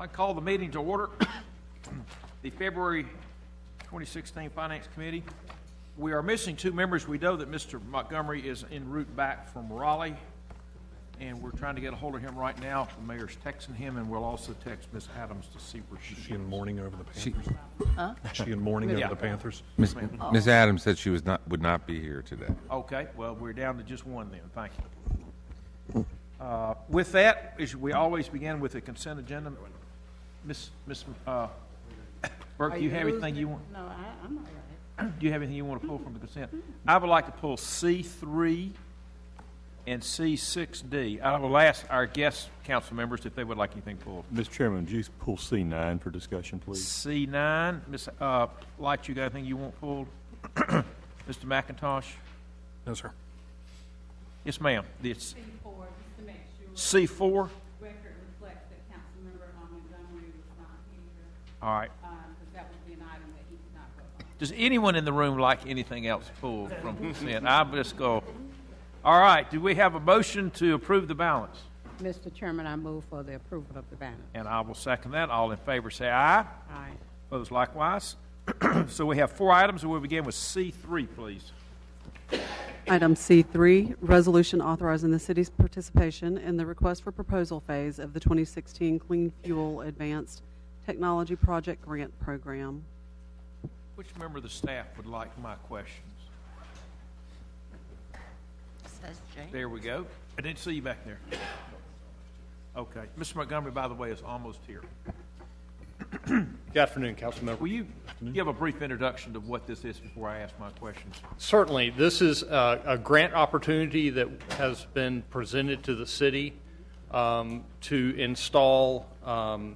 I call the meeting to order. The February 2016 Finance Committee. We are missing two members. We know that Mr. Montgomery is en route back from Raleigh, and we're trying to get a hold of him right now. The mayor's texting him, and we'll also text Ms. Adams to see where she is. Is she in mourning over the Panthers? Is she in mourning Yeah. over the Panthers? Ms. Adams said she would not be here today. Okay, well, we're down to just one then. Thank you. With that, we always begin with a consent agenda. Ms. Burke, do you have anything you want? No, I'm all right. Do you have anything you want to pull from the consent? I would like to pull C3 and C6D. I will ask our guest council members if they would like anything pulled. Mr. Chairman, would you pull C9 for discussion, please? C9, Ms. Light, you got anything you want pulled? Mr. McIntosh? No, sir. Yes, ma'am. It's C4, just to make sure. C4? Record reflects that Councilmember Montgomery was not here, All right. because that would be an item that he did not vote on. Does anyone in the room like anything else pulled from consent? I'll just go. All right. Do we have a motion to approve the balance? Mr. Chairman, I move for the approval of the balance. And I will second that. All in favor say aye. Aye. Opposed likewise. So we have four items, and we'll begin with C3, please. Item C3, resolution authorizing the city's participation in the request for proposal phase of the 2016 Clean Fuel Advanced Technology Project Grant Program. Which member of the staff would like my questions? Says Jane. There we go. I didn't see you back there. Okay. Mr. Montgomery, by the way, is almost here. Good afternoon, Councilmember. Will you give a brief introduction to what this is before I ask my questions? Certainly. This is a grant opportunity that has been presented to the city to install an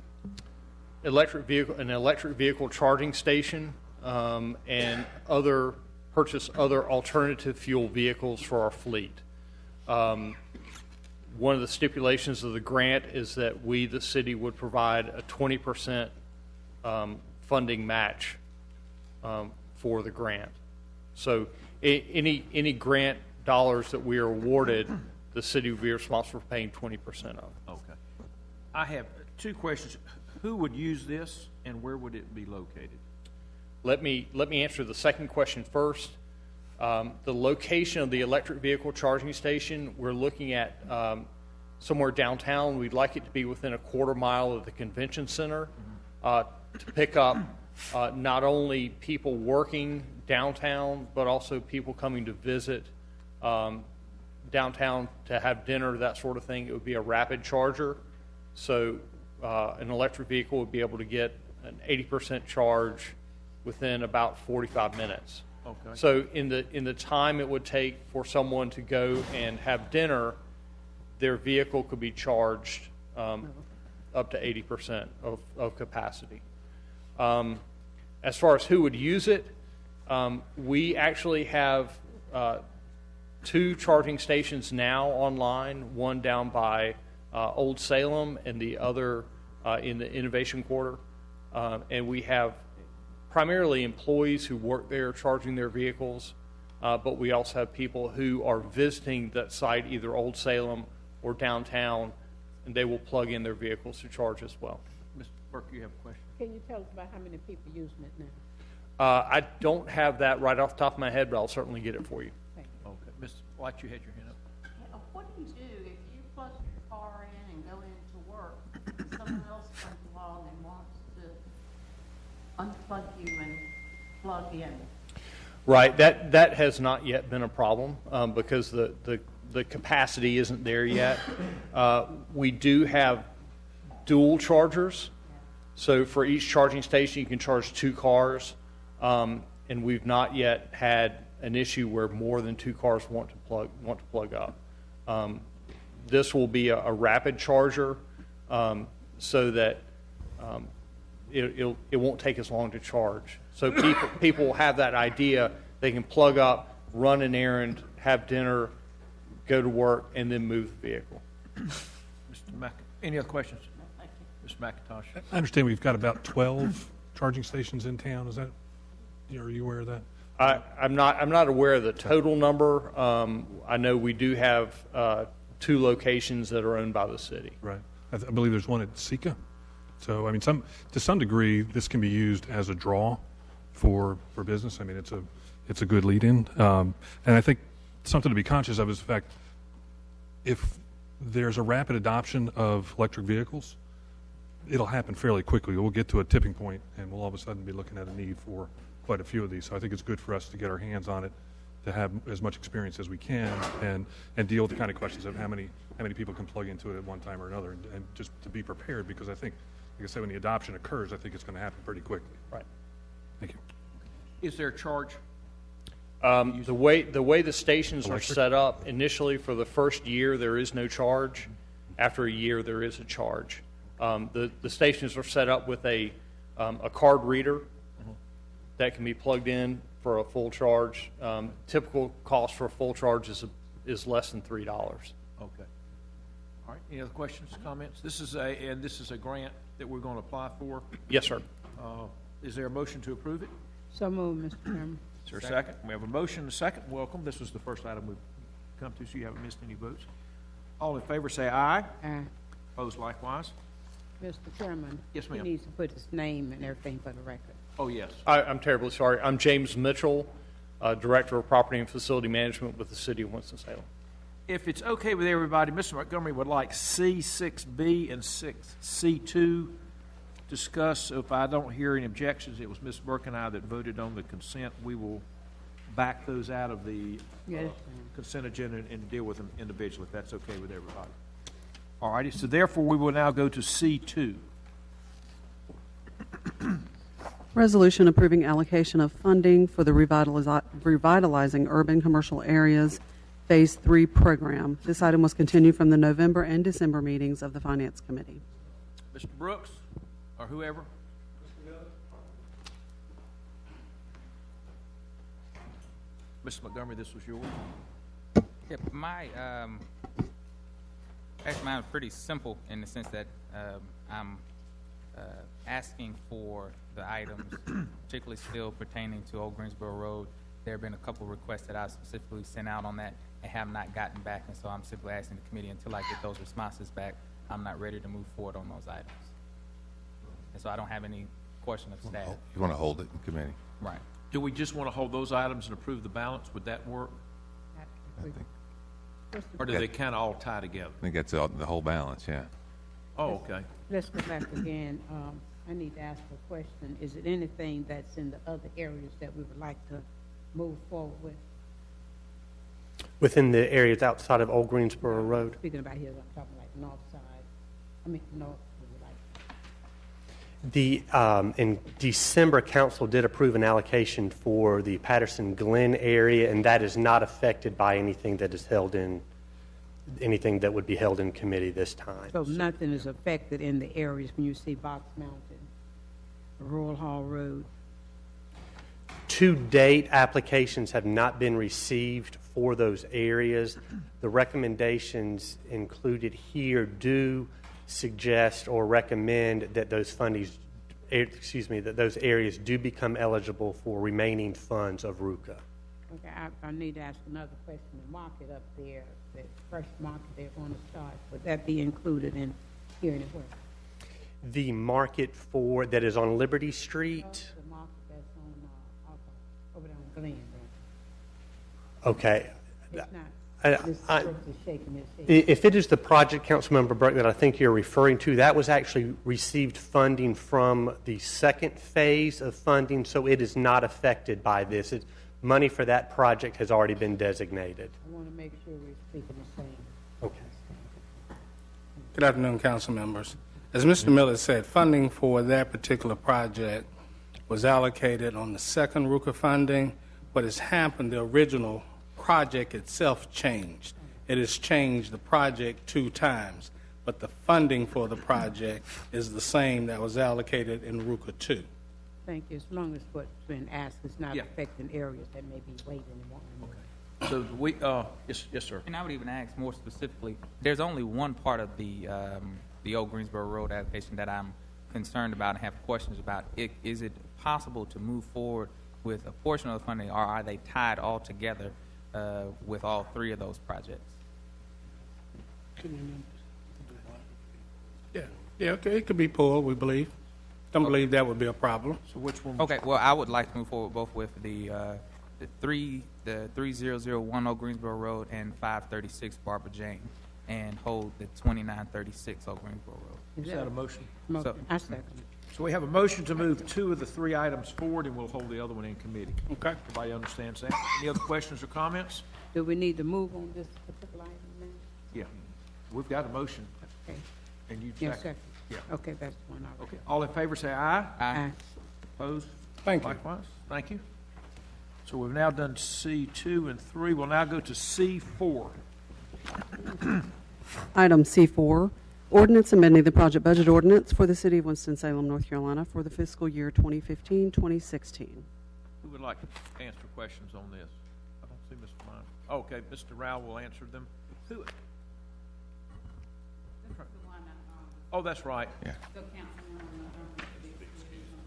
electric vehicle charging station and purchase other alternative fuel vehicles for our fleet. One of the stipulations of the grant is that we, the city, would provide a 20% funding match for the grant. So any grant dollars that we are awarded, the city would be responsible for paying 20% of. Okay. I have two questions. Who would use this, and where would it be located? Let me answer the second question first. The location of the electric vehicle charging station, we're looking at somewhere downtown. We'd like it to be within a quarter mile of the convention center to pick up not only people working downtown, but also people coming to visit downtown to have dinner, that sort of thing. It would be a rapid charger. So an electric vehicle would be able to get an 80% charge within about 45 minutes. Okay. So in the time it would take for someone to go and have dinner, their vehicle could be charged up to 80% of capacity. As far as who would use it, we actually have two charging stations now online, one down by Old Salem and the other in the Innovation Quarter. And we have primarily employees who work there charging their vehicles, but we also have people who are visiting that site, either Old Salem or downtown, and they will plug in their vehicles to charge as well. Mr. Burke, you have a question? Can you tell us about how many people using it now? I don't have that right off the top of my head, but I'll certainly get it for you. Okay. Ms. White, you had your hand up. What do you do if you plug your car in and go into work, and someone else comes along and wants to unplug you and plug in? Right. That has not yet been a problem because the capacity isn't there yet. We do have dual chargers. So for each charging station, you can charge two cars. And we've not yet had an issue where more than two cars want to plug up. This will be a rapid charger so that it won't take as long to charge. So people will have that idea. They can plug up, run an errand, have dinner, go to work, and then move the vehicle. Any other questions? Mr. McIntosh. I understand we've got about 12 charging stations in town. Is that? Are you aware of that? I'm not aware of the total number. I know we do have two locations that are owned by the city. Right. I believe there's one at Sika. So, I mean, to some degree, this can be used as a draw for business. I mean, it's a good lead-in. And I think something to be conscious of is the fact if there's a rapid adoption of electric vehicles, it'll happen fairly quickly. We'll get to a tipping point, and we'll all of a sudden be looking at a need for quite a few of these. So I think it's good for us to get our hands on it, to have as much experience as we can, and deal with the kind of questions of how many people can plug into it at one time or another, and just to be prepared, because I think, like I said, when the adoption occurs, I think it's going to happen pretty quickly. Right. Thank you. Is there a charge? The way the stations are set up, initially for the first year, there is no charge. After a year, there is a charge. The stations are set up with a card reader that can be plugged in for a full charge. Typical cost for a full charge is less than $3. Okay. All right. Any other questions, comments? This is a grant that we're going to apply for. Yes, sir. Is there a motion to approve it? So moved, Mr. Chairman. Is there a second? We have a motion and a second. Welcome. This was the first item we've come to, so you haven't missed any votes. All in favor say aye. Aye. Opposed likewise. Mr. Chairman. Yes, ma'am. He needs to put his name and everything for the record. Oh, yes. I'm terribly sorry. I'm James Mitchell, Director of Property and Facility Management with the City of Winston-Salem. If it's okay with everybody, Mr. Montgomery would like C6B and C2 discuss. If I don't hear any objections, it was Ms. Burke and I that voted on the consent. We will back those out of the Yes, ma'am. consent agenda and deal with them individually, if that's okay with everybody. All righty, so therefore we will now go to C2. Resolution approving allocation of funding for the Revitalizing Urban Commercial Areas Phase 3 program. This item was continued from the November and December meetings of the Finance Committee. Mr. Brooks, or whoever? Mr. Montgomery, this was yours. Yep, actually mine was pretty simple in the sense that I'm asking for the items, particularly still pertaining to Old Greensboro Road. There have been a couple requests that I specifically sent out on that and have not gotten back, and so I'm simply asking the committee until I get those responses back, I'm not ready to move forward on those items. And so I don't have any question of status. You want to hold it in committee? Right. Do we just want to hold those items and approve the balance? Would that work? I think, Or do they kind of all tie together? I think that's the whole balance, yeah. Oh, okay. Let's go back again. I need to ask a question. Is it anything that's in the other areas that we would like to move forward with? Within the areas outside of Old Greensboro Road? Speaking about here, I'm talking like north side. I mean, north, we would like. In December, council did approve an allocation for the Patterson Glen area, and that is not affected by anything that is held in, anything that would be held in committee this time. So nothing is affected in the areas when you see Box Mountain, Royal Hall Road? To date, applications have not been received for those areas. The recommendations included here do suggest or recommend that those that those areas do become eligible for remaining funds of RUCA. Okay, I need to ask another question. The market up there, the fresh market they're going to start, would that be included in here anywhere? The market for that is on Liberty Street. The market that's on over there on Glen. Okay. It's not. I- Mr. Brooks is shaking his head. If it is the project, Councilmember Burke, that I think you're referring to, that was actually received funding from the second phase of funding, so it is not affected by this. Money for that project has already been designated. I want to make sure we're speaking the same. Okay. Good afternoon, council members. As Mr. Miller said, funding for that particular project was allocated on the second RUCA funding. What has happened, the original project itself changed. It has changed the project 2 times, but the funding for the project is the same that was allocated in RUCA 2. Thank you. As long as what's been asked is not Yeah. affecting areas that may be waiting and wanting. So we, yes, sir. And I would even ask more specifically, there's only one part of the Old Greensboro Road application that I'm concerned about and have questions about. Is it possible to move forward with a portion of the funding, or are they tied all together with all 3 of those projects? Yeah, okay, it could be pulled, we believe. Don't believe that would be a problem. So which one? Okay, well, I would like to move forward both with the 30010 Greensboro Road and 536 Barbara Jane, and hold the 2936 Greensboro Road. Is that a motion? Motion. I second. So we have a motion to move 2 of the 3 items forward, and we'll hold the other one in committee. Okay. Everybody understands that? Any other questions or comments? Do we need to move on this particular item now? Yeah. We've got a motion, Okay. and you Yes, second. second. Yeah. Okay, that's the one. All right. Okay. All in favor, say aye. Aye. Opposed? Thank you. Likewise. Thank you. So we've now done C2 and 3. We'll now go to C4. Item C4, ordinance amending the project budget ordinance for the city of Winston-Salem, North Carolina for the fiscal year 2015-2016. Who would like to answer questions on this? I don't see Mr. Mine. Okay, Mr. Rao will answer them. Who? Oh, that's right. Yeah.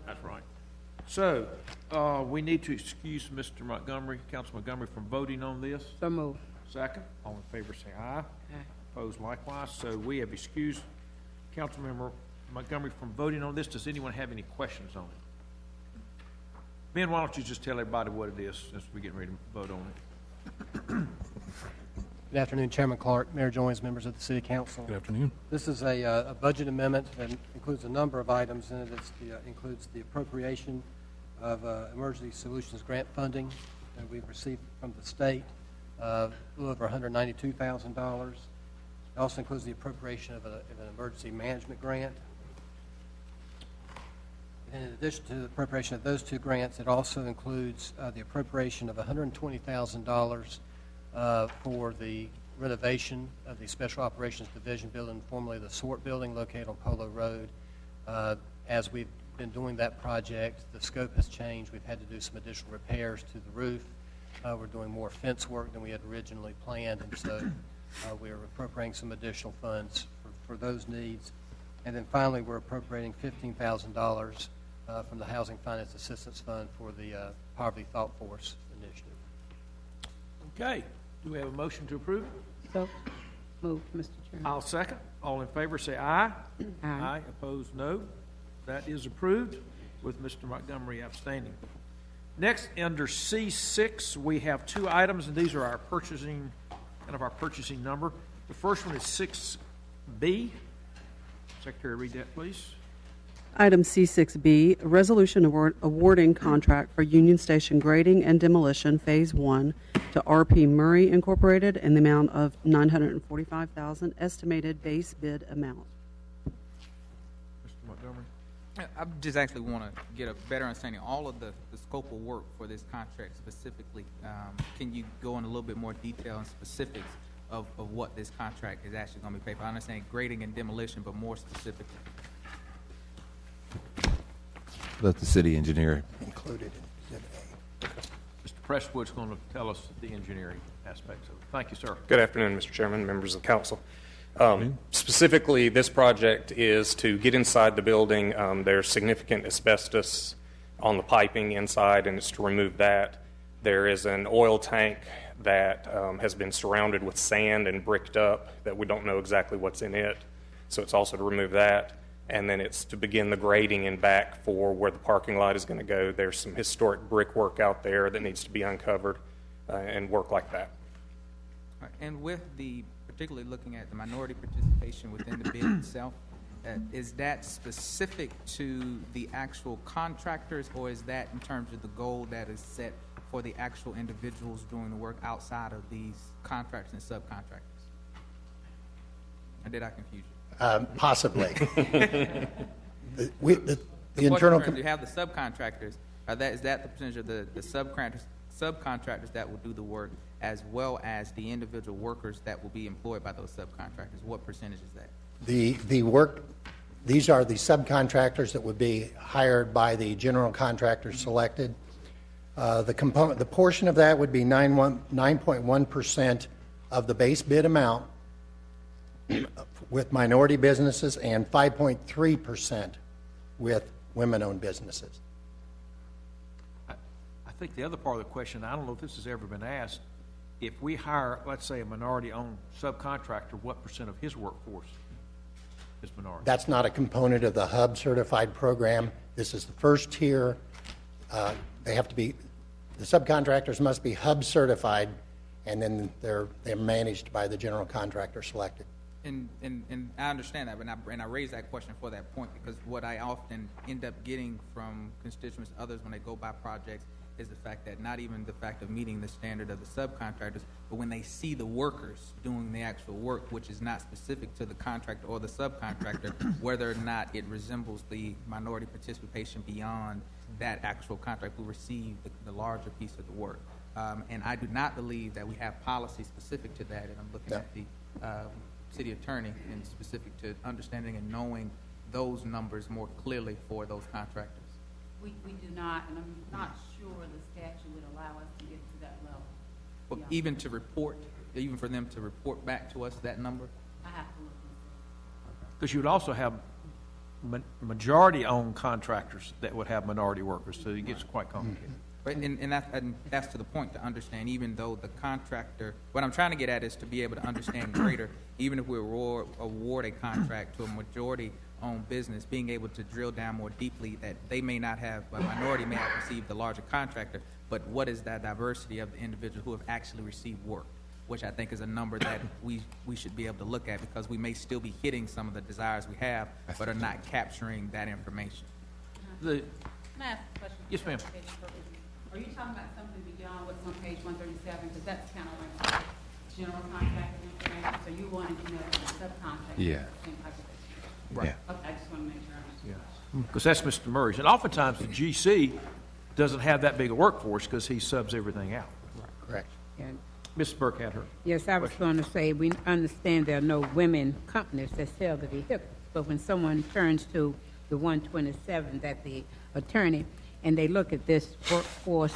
That's right. So, we need to excuse Mr. Montgomery, Council Montgomery, from voting on this. So move. Second. All in favor, say aye. Aye. Opposed likewise. So we have excused Councilmember Montgomery from voting on this. Does anyone have any questions on it? Ben, why don't you just tell everybody what it is since we're getting ready to vote on it? Good afternoon, Chairman Clark, Mayor Joins, members of the City Council. Good afternoon. This is a budget amendment that includes a number of items in it. It includes the appropriation of emergency solutions grant funding that we've received from the state, a little over $192,000. It also includes the appropriation of an emergency management grant. And in addition to the appropriation of those 2 grants, it also includes the appropriation of $120,000 for the renovation of the Special Operations Division building, formerly the SORT building located on Polo Road. As we've been doing that project, the scope has changed. We've had to do some additional repairs to the roof. We're doing more fence work than we had originally planned, and so we're appropriating some additional funds for those needs. And then finally, we're appropriating $15,000 from the Housing Finance Assistance Fund for the Poverty Thought Force initiative. Okay. Do we have a motion to approve? So move, Mr. Chairman. I'll second. All in favor, say aye. Aye. Opposed, no. That is approved with Mr. Montgomery abstaining. Next, under C6, we have 2 items, and these are our purchasing, kind of our purchasing number. The first one is 6B. Secretary, read that, please. Item C6B, a resolution awarding contract for Union Station grading and demolition Phase 1 to R.P. Murray Incorporated in the amount of $945,000 estimated base bid amount. Mr. Montgomery. I just actually want to get a better understanding of all of the scope of work for this contract specifically. Can you go in a little bit more detail and specifics of what this contract is actually going to be paid for? I understand grading and demolition, but more specifically. Let the city engineer. Included in Exhibit A. Mr. Prestwood's going to tell us the engineering aspects of it. Thank you, sir. Good afternoon, Mr. Chairman, members of the council. Specifically, this project is to get inside the building. There's significant asbestos on the piping inside, and it's to remove that. There is an oil tank that has been surrounded with sand and bricked up that we don't know exactly what's in it, so it's also to remove that. And then it's to begin the grading in back for where the parking lot is going to go. There's some historic brickwork out there that needs to be uncovered and work like that. All right. And with the, particularly looking at the minority participation within the bid itself, is that specific to the actual contractors, or is that in terms of the goal that is set for the actual individuals doing the work outside of these contractors and subcontractors? Or did I confuse you? Possibly. The The internal. you have the subcontractors. Is that the percentage of the subcontractors that will do the work, as well as the individual workers that will be employed by those subcontractors? What percentage is that? The work, these are the subcontractors that would be hired by the general contractor selected. The portion of that would be 9.1% of the base bid amount with minority businesses and 5.3% with women-owned businesses. I think the other part of the question, I don't know if this has ever been asked, if we hire, let's say, a minority-owned subcontractor, what percent of his workforce is minority. That's not a component of the hub certified program. This is the first tier. They have to be, the subcontractors must be hub certified, and then they're managed by the general contractor selected. And I understand that, and I raise that question for that point because what I often end up getting from constituents, others, when they go by projects, is the fact that not even the fact of meeting the standard of the subcontractors, but when they see the workers doing the actual work, which is not specific to the contractor or the subcontractor, whether or not it resembles the minority participation beyond that actual contract who received the larger piece of the work. And I do not believe that we have policy specific to that, and I'm looking at the city attorney and specific to understanding and knowing those numbers more clearly for those contractors. We do not, and I'm not sure the statute would allow us to get to that level. But even to report, even for them to report back to us that number? I have to look and see. Because you would also have majority-owned contractors that would have minority workers, so it gets quite complicated. Right, and that's to the point to understand, even though the contractor, what I'm trying to get at is to be able to understand greater, even if we award a contract to a majority-owned business, being able to drill down more deeply that they may not have, a minority may have received the larger contractor, but what is that diversity of the individuals who have actually received work, which I think is a number that we should be able to look at because we may still be hitting some of the desires we have, but are not capturing that information. Can I ask a question? Yes, ma'am. Are you talking about something beyond what's on page 137? Because that's kind of like general contracting information. So you wanted to know the subcontract. Yeah. Right. Yeah. Okay, I just want to make sure I understand. Because that's Mr. Murray's. And oftentimes the GC doesn't have that big a workforce because he subs everything out. Correct. And Mrs. Burke had her. yes, I was going to say, we understand there are no women companies that sell the vehicles, but when someone turns to the 127, that the attorney, and they look at this workforce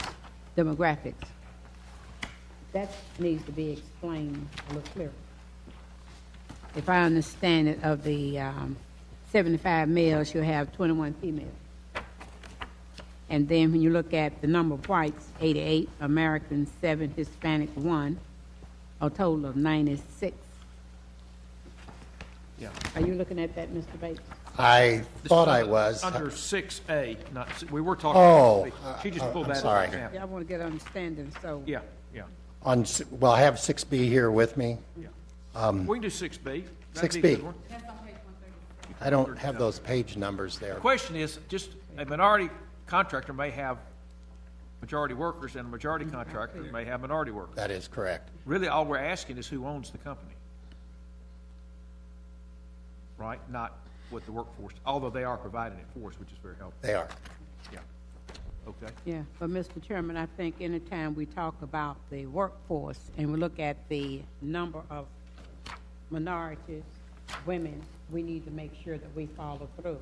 demographics, that needs to be explained a little clearer. If I understand it, of the 75 males, you have 21 females. And then when you look at the number of whites, 88, Americans 7, Hispanic 1, a total of 96. Yeah. Are you looking at that, Mr. Bates? I thought I was. Under 6A, we were talking. Oh, She just pulled I'm that sorry. as an example. Yeah, I want to get understanding, so. Yeah. Well, I have 6B here with me. We can do 6B. That'd be a 6B. good one. That's on page 136. I don't have those page numbers there. The question is, just a minority contractor may have majority workers, and a majority contractor may have minority workers. That is correct. Really, all we're asking is who owns the company. Right? Not what the workforce, although they are providing it for us, which is very helpful. They are. Yeah. Okay. Yeah, but Mr. Chairman, I think anytime we talk about the workforce and we look at the number of minorities, women, we need to make sure that we follow through.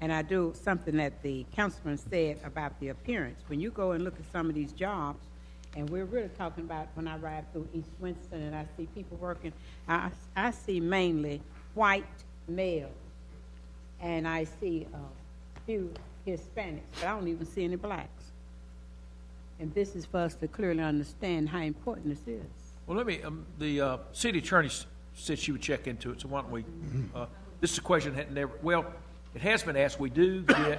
And I do something that the councilman said about the appearance. When you go and look at some of these jobs, and we're really talking about when I ride through East Winston and I see people working, I see mainly white males, and I see a few Hispanics, but I don't even see any blacks. And this is for us to clearly understand how important this is. Well, let me, the city attorney said she would check into it, so why don't we, this is a question that never, well, it has been asked. We do get,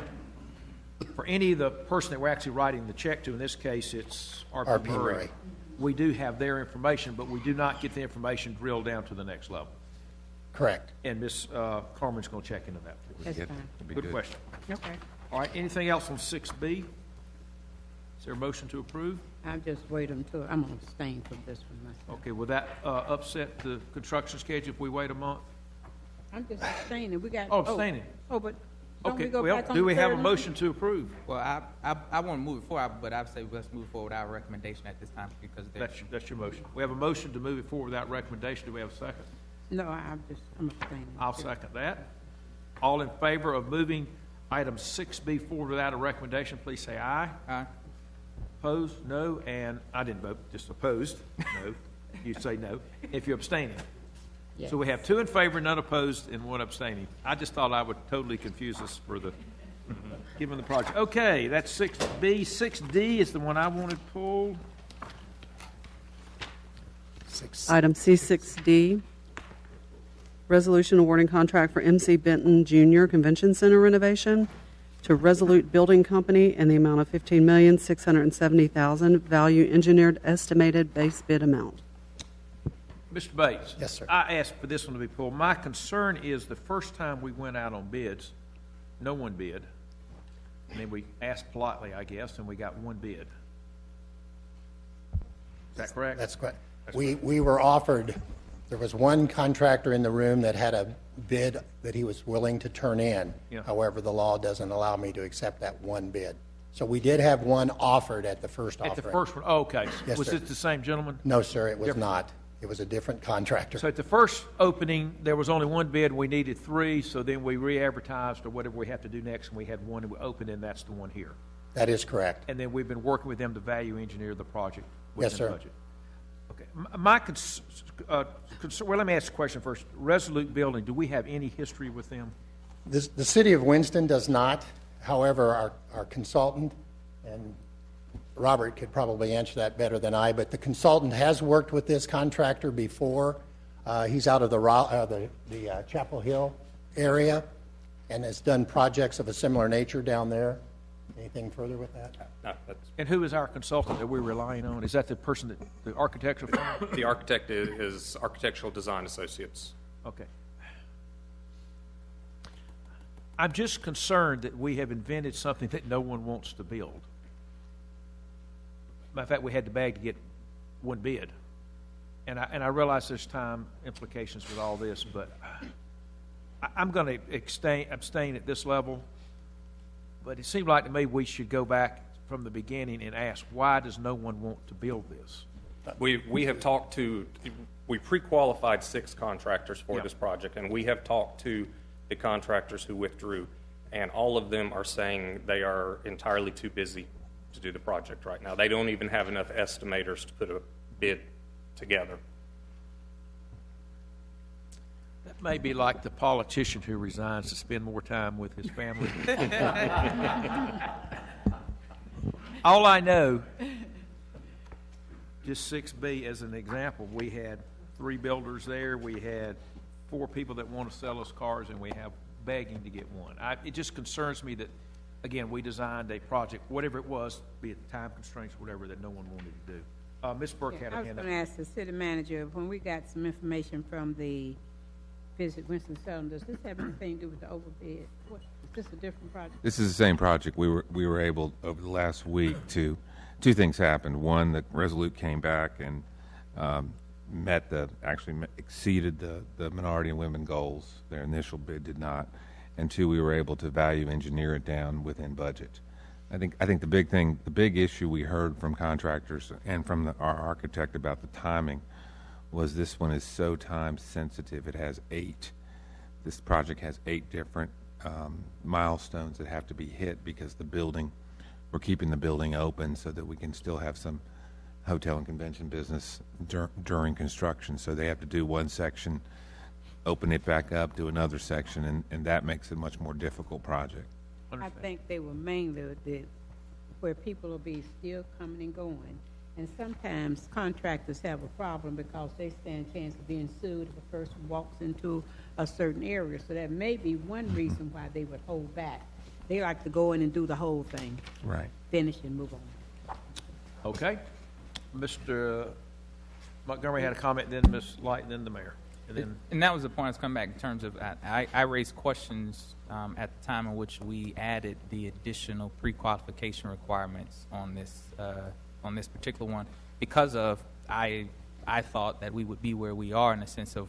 for any of the person that we're actually writing the check to, in this case, it's R.P. Murray. We do have their information, but we do not get the information drilled down to the next level. Correct. And Ms. Carmen's going to check into that. That's fine. Good question. Okay. All right, anything else on 6B? Is there a motion to approve? I'll just wait until, I'm going to abstain from this one myself. Okay, will that upset the construction schedule if we wait a month? I'm just abstaining. We got. Oh, abstaining. Oh, but don't Okay, we go well, back on do the we have a third line? motion to approve? Well, I want to move it forward, but I'd say let's move forward with our recommendation at this time because there's That's your motion. We have a motion to move it forward without recommendation. Do we have a second? No, I'm abstaining. I'll second that. All in favor of moving item 6B forward without a recommendation, please say aye. Aye. Opposed? No. And I didn't vote, just opposed. No. You say no. If you're abstaining. Yes. So we have 2 in favor, none opposed, and 1 abstaining. I just thought I would totally confuse us for the, given the project. Okay, that's 6B. 6D is the one I wanted pulled. Item C6D, Resolution awarding contract for MC Benton Jr. Convention Center renovation to Resolute Building Company in the amount of $15,670,000, value engineered estimated base bid amount. Mr. Bates? Yes, sir. I asked for this one to be pulled. My concern is the first time we went out on bids, no one bid. And then we asked politely, I guess, and we got one bid. Is that correct? That's correct. We were offered, there was one contractor in the room that had a bid that he was willing to turn in. Yeah. However, the law doesn't allow me to accept that one bid. So we did have one offered at the first offering. At the first one, oh, okay. Yes, Was sir. it the same gentleman? No, sir, it was Different. not. It was a different contractor. So at the first opening, there was only one bid, we needed three, so then we re-advertised or whatever we have to do next, and we had one that we opened, and that's the one here. That is correct. And then we've been working with them to value engineer the project within Yes, sir. budget. Okay. My well, let me ask a question first. Resolute Building, do we have any history with them? The city of Winston does not. However, our consultant, and Robert could probably answer that better than I, but the consultant has worked with this contractor before. He's out of the Chapel Hill area and has done projects of a similar nature down there. Anything further with that? No, that's, And who is our consultant that we're relying on? Is that the person that, the architectural firm? the architect is Architectural Design Associates. Okay. I'm just concerned that we have invented something that no one wants to build. Matter of fact, we had to bag to get one bid. And I realize there's time implications with all this, but I'm going to abstain at this level. But it seemed like to me we should go back from the beginning and ask, why does no one want to build this? We have talked to, we pre-qualified 6 contractors for Yeah. this project, and we have talked to the contractors who withdrew, and all of them are saying they are entirely too busy to do the project right now. They don't even have enough estimators to put a bid together. That may be like the politician who resigns to spend more time with his family. All I know, just 6B as an example, we had 3 builders there, we had 4 people that want to sell us cars, and we have begging to get one. It just concerns me that, again, we designed a project, whatever it was, be it time constraints, whatever, that no one wanted to do. Ms. Burke had I a was hand going up. to ask the city manager, when we got some information from the Visit Winston-Salem, does this have anything to do with the overbid? What, is this a different project? This is the same project. We were able over the last week to, 2 things happened. One, that Resolute came back and exceeded the minority and women goals. Their initial bid did not. And 2, we were able to value engineer it down within budget. I think the big issue we heard from contractors and from our architect about the timing was this one is so time sensitive. It has 8. This project has 8 different milestones that have to be hit because we're keeping the building open so that we can still have some hotel and convention business during construction. So they have to do one section, open it back up, do another section, and that makes it a much more difficult project. I think they were mainly where people will be still coming and going. And sometimes contractors have a problem because they stand a chance of being sued if a person walks into a certain area. So that may be one reason why they would hold back. They like to go in and do the whole thing. Right. Finish and move on. Okay. Mr. Montgomery had a comment, then Ms. Light, then the mayor. And that was the point I was coming back in terms of, I raised questions at the time in which we added the additional pre-qualification requirements on this particular one because of, I thought that we would be where we are in the sense of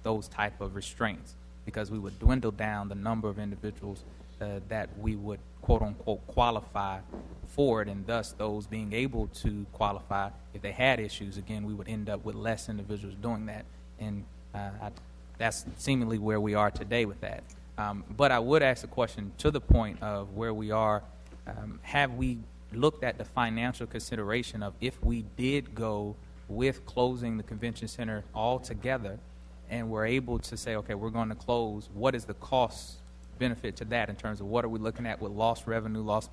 those type of restraints because we would dwindle down the number of individuals that we would quote-unquote qualify for it, and thus those being able to qualify, if they had issues, again, we would end up with less individuals doing that. And that's seemingly where we are today with that. But I would ask a question to the point of where we are. Have we looked at the financial consideration of if we did go with closing the convention center altogether and we're able to say, okay, we're going to close, what is the cost benefit to that in terms of what are we looking at with lost revenue, lost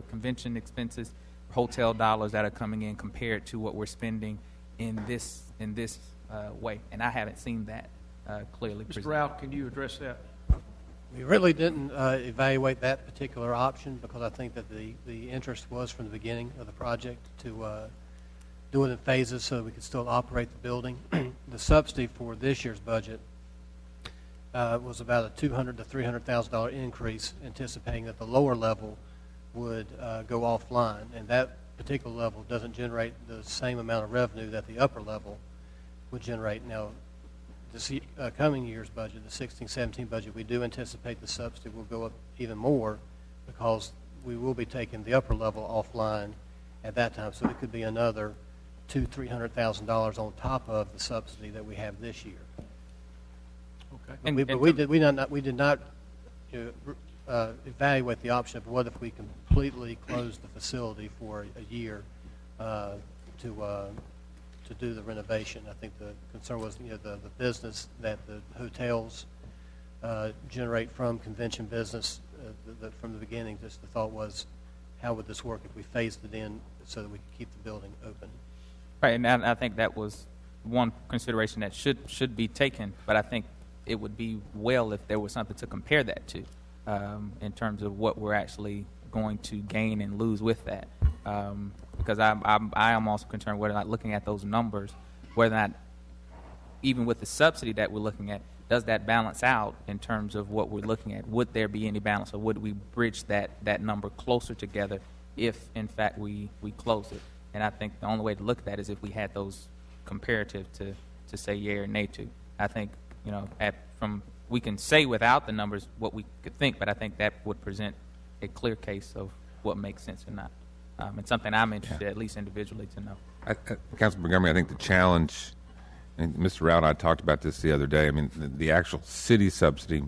convention expenses, hotel dollars that are coming in compared to what we're spending in this way? And I haven't seen that. clearly Mr. presented. Rao, can you address that? We really didn't evaluate that particular option because I think that the interest was from the beginning of the project to do it in phases so that we could still operate the building. The subsidy for this year's budget was about a $200,000 to $300,000 increase, anticipating that the lower level would go offline, and that particular level doesn't generate the same amount of revenue that the upper level would generate. Now, this coming year's budget, the 16-17 budget, we do anticipate the subsidy will go up even more because we will be taking the upper level offline at that time. So it could be another $200,000 to $300,000 on top of the subsidy that we have this year. Okay. But we did not evaluate the option of what if we completely close the facility for a year to do the renovation. I think the concern was the business that the hotels generate from convention business from the beginning. Just the thought was, how would this work if we phased it in so that we could keep the building open? Right, and I think that was one consideration that should be taken, but I think it would be well if there was something to compare that to in terms of what we're actually going to gain and lose with that. Because I am also concerned whether or not looking at those numbers, whether or not even with the subsidy that we're looking at, does that balance out in terms of what we're looking at? Would there be any balance, or would we bridge that number closer together if, in fact, we close it? And I think the only way to look at that is if we had those comparative to say yea or nay to. I think, we can say without the numbers what we could think, but I think that would present a clear case of what makes sense or not. It's something I'm interested, at least individually, to know. Councilman Montgomery, I think the challenge, and Mr. Rao and I talked about this the other day, I mean, the actual city subsidy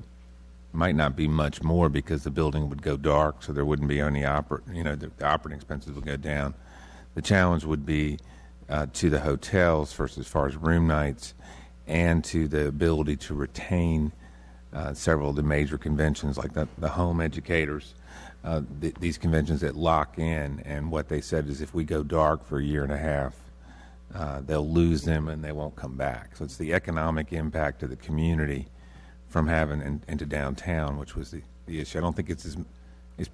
might not be much more because the building would go dark, so there wouldn't be any the operating expenses would go down. The challenge would be to the hotels first as far as room nights and to the ability to retain several of the major conventions like the home educators, these conventions that lock in, and what they said is if we go dark for a year and a half, they'll lose them and they won't come back. So it's the economic impact to the community from having into downtown, which was the issue. I don't think it's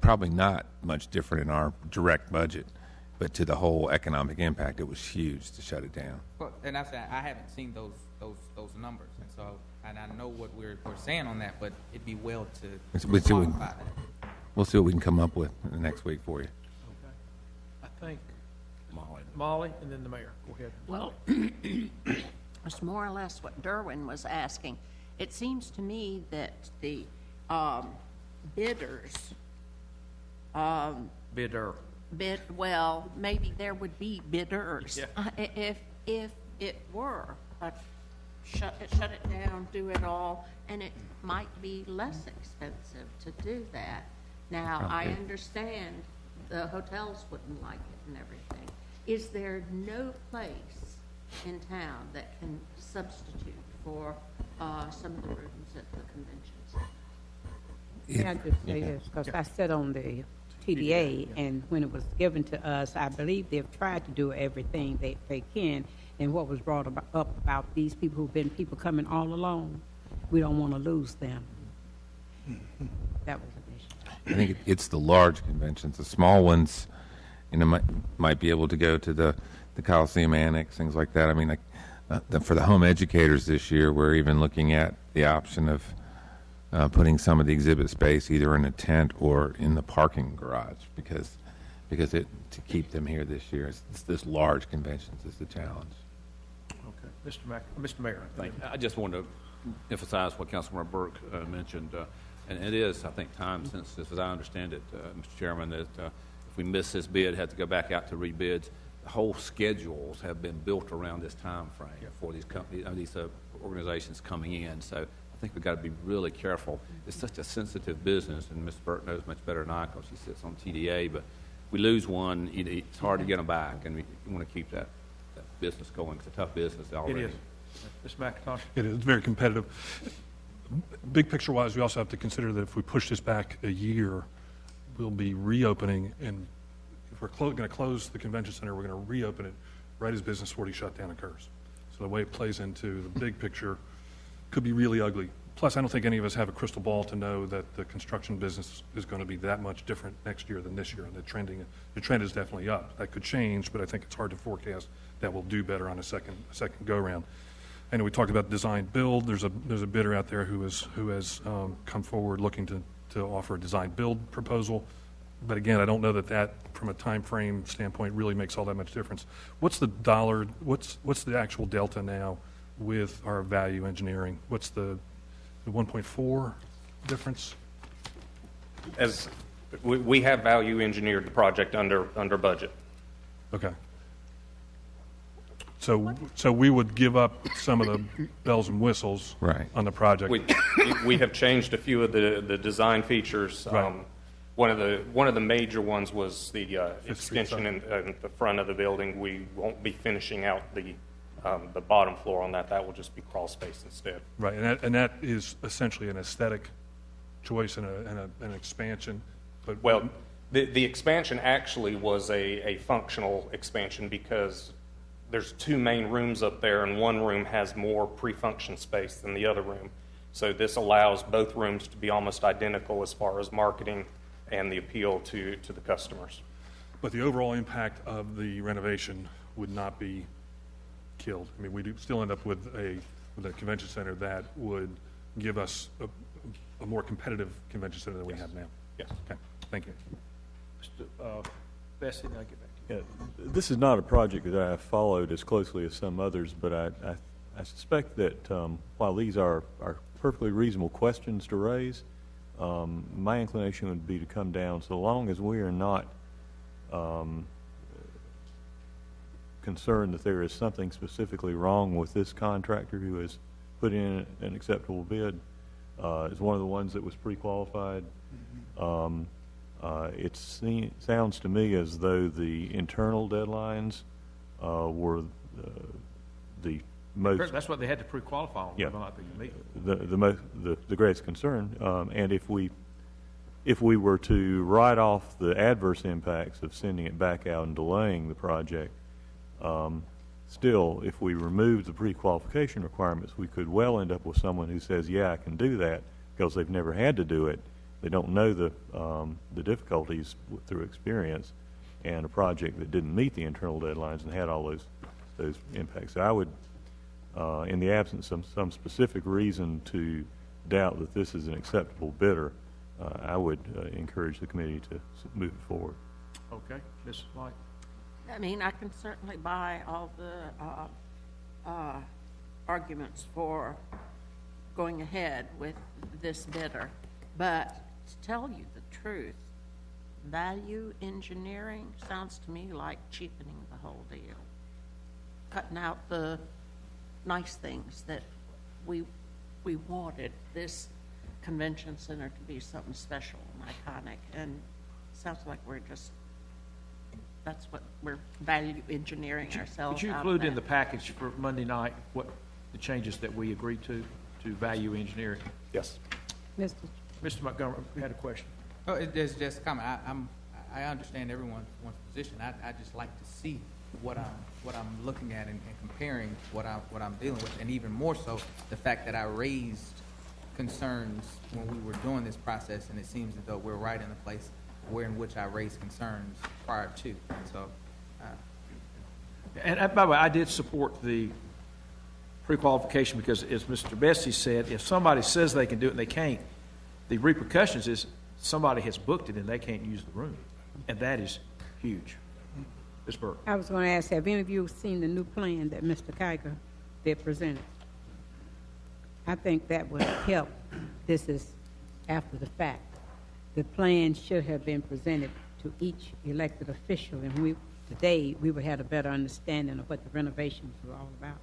probably not much different in our direct budget, but to the whole economic impact, it was huge to shut it down. Well, and I haven't seen those numbers, and I know what we're saying on that, but it'd be well to quantify that. We'll see what we can come up with in the next week for you. Okay. I think Molly, and then the mayor. Go ahead. Well, it's more or less what Derwin was asking. It seems to me that the bidders. Well, maybe there would be bidders. Yeah. If it were, shut it down, do it all, and it might be less expensive to do that. Now, I understand the hotels wouldn't like it and everything. Is there no place in town that can substitute for some of the rooms at the conventions? Can I just say this? Because I sat on the TDA, and when it was given to us, I believe they've tried to do everything they can. And what was brought up about these people who've been people coming all along, we don't want to lose them. That was an issue. I think it's the large conventions. The small ones, might be able to go to the Coliseum Annex, things like that. I mean, for the home educators this year, we're even looking at the option of putting some of the exhibit space either in a tent or in the parking garage because to keep them here this year, it's this large conventions is the challenge. Okay, Mr. Mayor, thank you. I just wanted to emphasize what Councilmember Burke mentioned, and it is, I think, time sensitive, as I understand it, Mr. Chairman, that if we miss this bid, have to go back out to rebids. The whole schedules have been built around this time frame for these companies, these organizations coming in. So I think we've got to be really careful. It's such a sensitive business, and Ms. Burke knows much better than I because she sits on TDA. But we lose one, it's hard to get them back, and we want to keep that business going. It's a tough business already. It is. Mr. McIntosh? It is very competitive. Big picture-wise, we also have to consider that if we push this back a year, we'll be reopening, and if we're going to close the convention center, we're going to reopen it right as business 40 shutdown occurs. So the way it plays into the big picture, could be really ugly. Plus, I don't think any of us have a crystal ball to know that the construction business is going to be that much different next year than this year. And the trend is definitely up. That could change, but I think it's hard to forecast that we'll do better on a second go-around. I know we talked about design build. There's a bidder out there who has come forward looking to offer a design build proposal. But again, I don't know that from a time frame standpoint really makes all that much difference. What's the actual delta now with our value engineering? What's the 1.4 difference? As we have value engineered the project under budget. Okay. So we would give up some of the bells and whistles on the project. We have changed a few of the design features. Right. One of the major ones was the extension in the front of the building. We won't be finishing out the bottom floor on that. That will just be crawl space instead. Right, and that is essentially an aesthetic choice and an expansion. But the expansion actually was a functional expansion because there's two main rooms up there, and one room has more pre-function space than the other room. So this allows both rooms to be almost identical as far as marketing and the appeal to the customers. But the overall impact of the renovation would not be killed. I mean, we do still end up with a convention center that would give us a more competitive convention center than we have now. Yes. Okay. Thank you. Mr. Bessie, I'll get back to you. Yeah, this is not a project that I have followed as closely as some others, but I suspect that while these are perfectly reasonable questions to raise, my inclination would be to come down so long as we are not concerned that there is something specifically wrong with this contractor who has put in an acceptable bid. Is one of the ones that was pre-qualified. It sounds to me as though the internal deadlines were the most. That's what they had to pre-qualify on. Yeah. Not The greatest concern, and if we were to write off the adverse impacts of sending it back out and delaying the project, still, if we remove the pre-qualification requirements, we could well end up with someone who says, "Yeah, I can do that," because they've never had to do it. They don't know the difficulties through experience, and a project that didn't meet the internal deadlines and had all those impacts. So I would, in the absence of some specific reason to doubt that this is an acceptable bidder, I would encourage the committee to move it forward. Okay, Ms. White. I mean, I can certainly buy all the arguments for going ahead with this bidder, but to tell you the truth, value engineering sounds to me like cheapening the whole deal, cutting out the nice things that we wanted this convention center to be something special and iconic, and it sounds like that's what we're value engineering ourselves. Would you include in the package for Monday night what the changes that we agreed to value engineering? Yes. Mr. Montgomery had a question. Oh, there's just a comment. I understand everyone's position. I just like to see what I'm looking at and comparing what I'm dealing with, and even more so the fact that I raised concerns when we were doing this process, and it seems as though we're right in the place in which I raised concerns prior to. And so, and by the way, I did support the pre-qualification because, as Mr. Bessie said, if somebody says they can do it and they can't, the repercussions is somebody has booked it and they can't use the room, and that is huge. Ms. Burke. I was going to ask, have any of you seen the new plan that Mr. Kiger did presented? I think that would help. This is after the fact. The plan should have been presented to each elected official, and today we would have a better understanding of what the renovations were all about.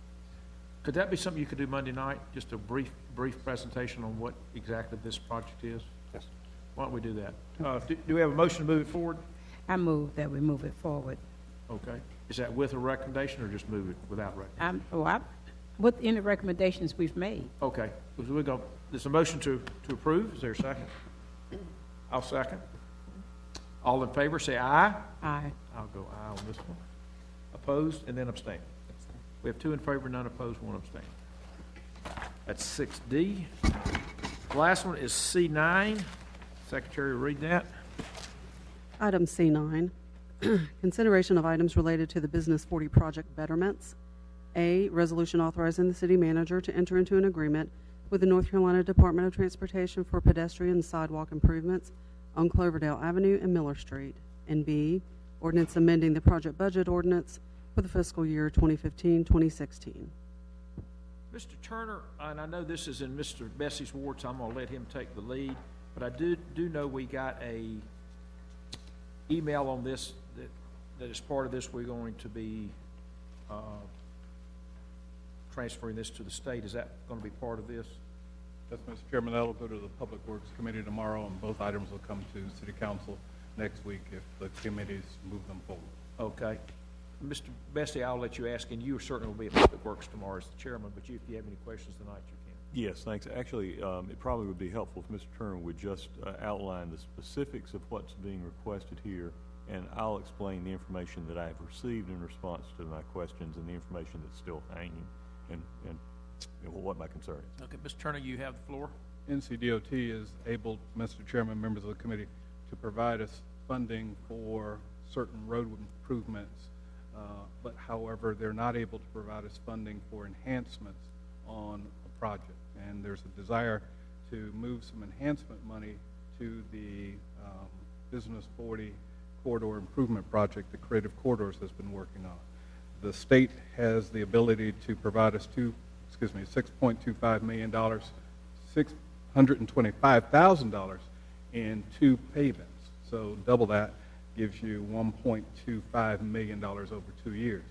Could that be something you could do Monday night? Just a brief presentation on what exactly this project is? Yes. Why don't we do that? Do we have a motion to move it forward? I move that we move it forward. Okay. Is that with a recommendation or just move it without recommendation? With any recommendations we've made. Okay. There's a motion to approve. Is there a second? I'll second. All in favor, say aye. Aye. I'll go aye on this one. Opposed, and then abstain. We have 2 in favor, none opposed, 1 abstain. That's 6D. The last one is C9. Secretary, read that. Item C9, consideration of items related to the Business 40 project betterments. A, resolution authorizing the city manager to enter into an agreement with the North Carolina Department of Transportation for pedestrian and sidewalk improvements on Cloverdale Avenue and Miller Street. And B, ordinance amending the project budget ordinance for the fiscal year 2015-2016. Mr. Turner, and I know this is in Mr. Bessie's ward, so I'm going to let him take the lead, but I do know we got a email on this that as part of this we're going to be transferring this to the state. Is that going to be part of this? Yes, Mr. Chairman, that'll go to the Public Works Committee tomorrow, and both items will come to City Council next week if the committees move them forward. Okay. Mr. Bessie, I'll let you ask, and you certainly will be at Public Works tomorrow as the chairman, but if you have any questions tonight, you can. Yes, thanks. Actually, it probably would be helpful if Mr. Turner would just outline the specifics of what's being requested here, and I'll explain the information that I have received in response to my questions and the information that's still hanging and what my concern is. Okay, Mr. Turner, you have the floor. NCDOT is able, Mr. Chairman, members of the committee, to provide us funding for certain road improvements, but however, they're not able to provide us funding for enhancements on a project. And there's a desire to move some enhancement money to the Business 40 Corridor Improvement Project that Creative Corridors has been working on. The state has the ability to provide us $6.25 million, $625,000 in 2 payments. So double that gives you $1.25 million over 2 years.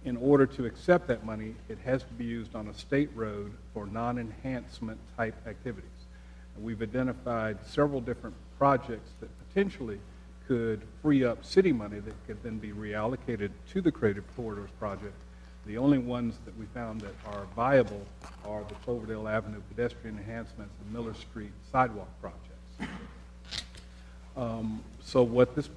In order to accept that money, it has to be used on a state road for non-enhancement type activities. And we've identified several different projects that potentially could free up city money that could then be reallocated to the Creative Corridors project. The only ones that we found that are viable are the Cloverdale Avenue pedestrian enhancements and Miller Street sidewalk projects. So what this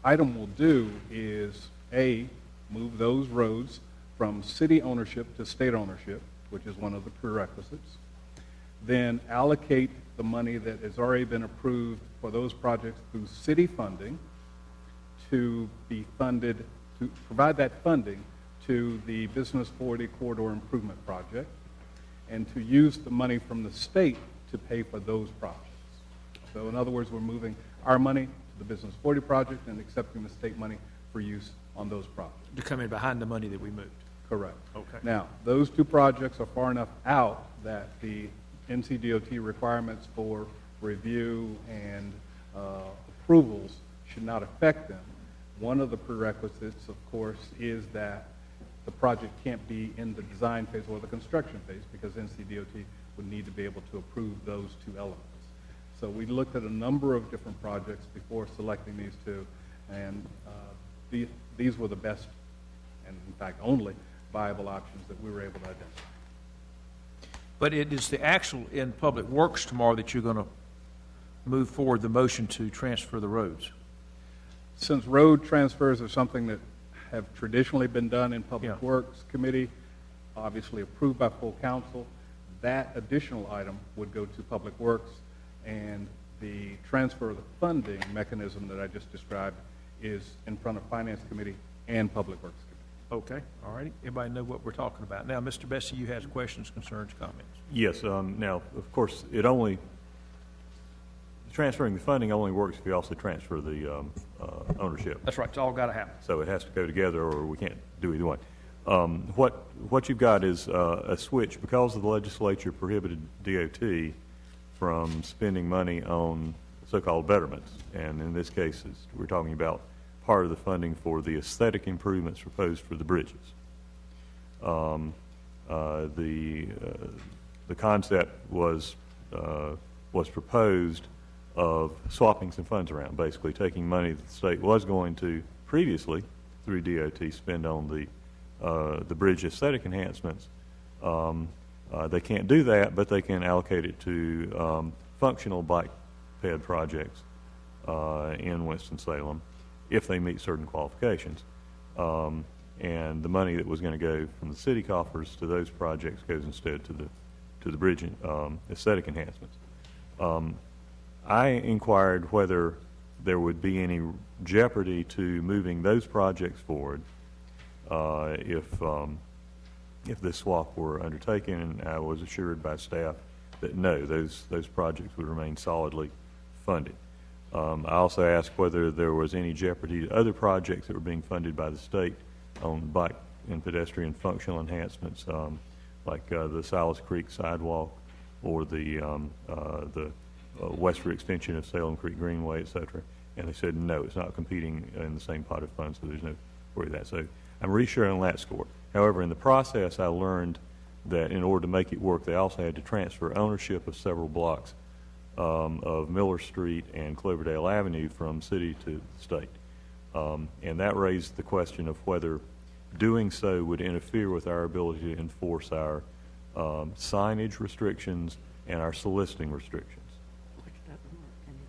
item will do is, A, move those roads from city ownership to state ownership, which is one of the prerequisites. Then allocate the money that has already been approved for those projects through city funding to be funded, to provide that funding to the Business 40 Corridor Improvement Project, and to use the money from the state to pay for those projects. So in other words, we're moving our money to the Business 40 project and accepting the state money for use on those projects. To come in behind the money that we moved. Correct. Okay. Now, those 2 projects are far enough out that the NCDOT requirements for review and approvals should not affect them. One of the prerequisites, of course, is that the project can't be in the design phase or the construction phase because NCDOT would need to be able to approve those 2 elements. So we looked at a number of different projects before selecting these 2, and these were the best and, in fact, only viable options that we were able to identify. But it is the actual in Public Works tomorrow that you're going to move forward the motion to transfer the roads. Since road transfers are something that have traditionally been done in Public Works Committee, obviously approved by full council, that additional item would go to Public Works, and the transfer of the funding mechanism that I just described is in front of Finance Committee and Public Works Committee. Okay, all righty. Everybody know what we're talking about. Now, Mr. Bessie, you have questions, concerns, comments? Yes. Now, of course, transferring the funding only works if you also transfer the ownership. That's right. It's all got to happen. So it has to go together, or we can't do either one. What you've got is a switch because the legislature prohibited DOT from spending money on so-called betterments, and in this case, we're talking about part of the funding for the aesthetic improvements proposed for the bridges. The concept was proposed of swapping some funds around, basically taking money that the state was going to previously through DOT spend on the bridge aesthetic enhancements. They can't do that, but they can allocate it to functional bike ped projects in Winston-Salem if they meet certain qualifications. and the money that was going to go from the city coffers to those projects goes instead to the bridge aesthetic enhancements. I inquired whether there would be any jeopardy to moving those projects forward if this swap were undertaken, and I was assured by staff that no, those projects would remain solidly funded. I also asked whether there was any jeopardy to other projects that were being funded by the state on bike and pedestrian functional enhancements, like the Silas Creek sidewalk or the westward extension of Salem Creek Greenway, et cetera. And they said, no, it's not competing in the same pot of funds, so there's no worry of that. So I'm reassured on that score. However, in the process, I learned that in order to make it work, they also had to transfer ownership of several blocks of Miller Street and Cloverdale Avenue from city to state. And that raised the question of whether doing so would interfere with our ability to enforce our signage restrictions and our soliciting restrictions.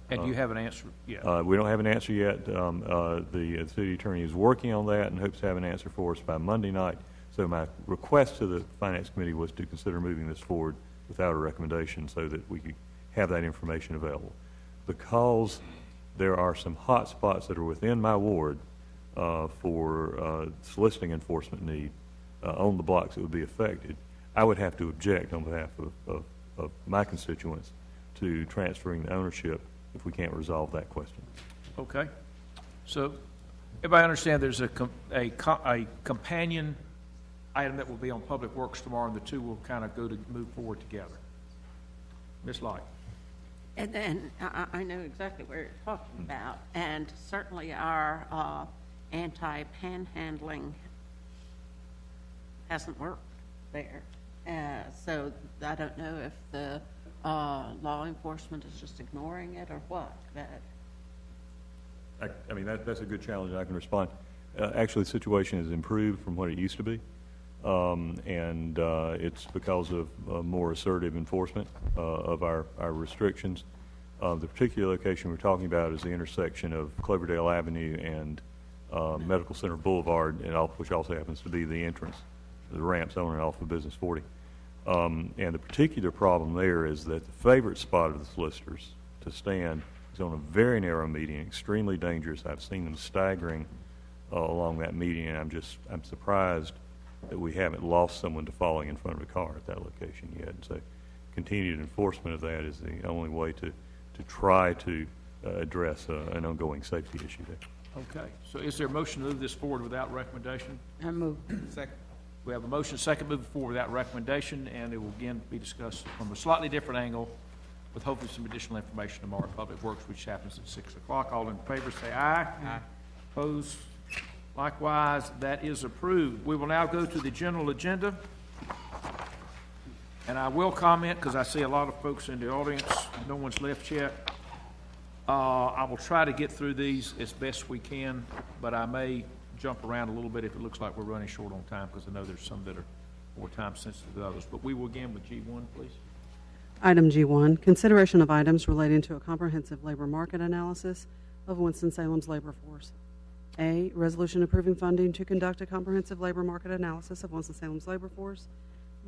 And do you have an answer yet? We don't have an answer yet. The city attorney is working on that and hopes to have an answer for us by Monday night. So my request to the Finance Committee was to consider moving this forward without a recommendation so that we could have that information available. Because there are some hot spots that are within my ward for soliciting enforcement need on the blocks that would be affected, I would have to object on behalf of my constituents to transferring the ownership if we can't resolve that question. Okay. So everybody understand there's a companion item that will be on Public Works tomorrow, and the two will kind of move forward together. Ms. Light. And then I know exactly where you're talking about, and certainly our anti-panhandling hasn't worked there. So I don't know if the law enforcement is just ignoring it or what. I mean, that's a good challenge. I can respond. Actually, the situation has improved from what it used to be, and it's because of more assertive enforcement of our restrictions. The particular location we're talking about is the intersection of Cloverdale Avenue and Medical Center Boulevard, which also happens to be the entrance, the ramps on and off of Business 40. And the particular problem there is that the favorite spot of the solicitors to stand is on a very narrow median, extremely dangerous. I've seen them staggering along that median, and I'm surprised that we haven't lost someone to falling in front of a car at that location yet. And so continued enforcement of that is the only way to try to address an ongoing safety issue there. Okay. So is there a motion to move this forward without recommendation? I move. Second. We have a motion second moving forward without recommendation, and it will again be discussed from a slightly different angle with hopefully some additional information tomorrow at Public Works, which happens at 6 o'clock. All in favor say aye. Aye. Opposed? Likewise, that is approved. We will now go to the general agenda. And I will comment, because I see a lot of folks in the audience. No one's left yet. I will try to get through these as best we can, but I may jump around a little bit if it looks like we're running short on time, because I know there's some that are more time sensitive than others. But we will begin with G1, please. Item G1, consideration of items relating to a comprehensive labor market analysis of Winston-Salem's labor force. A, resolution approving funding to conduct a comprehensive labor market analysis of Winston-Salem's labor force.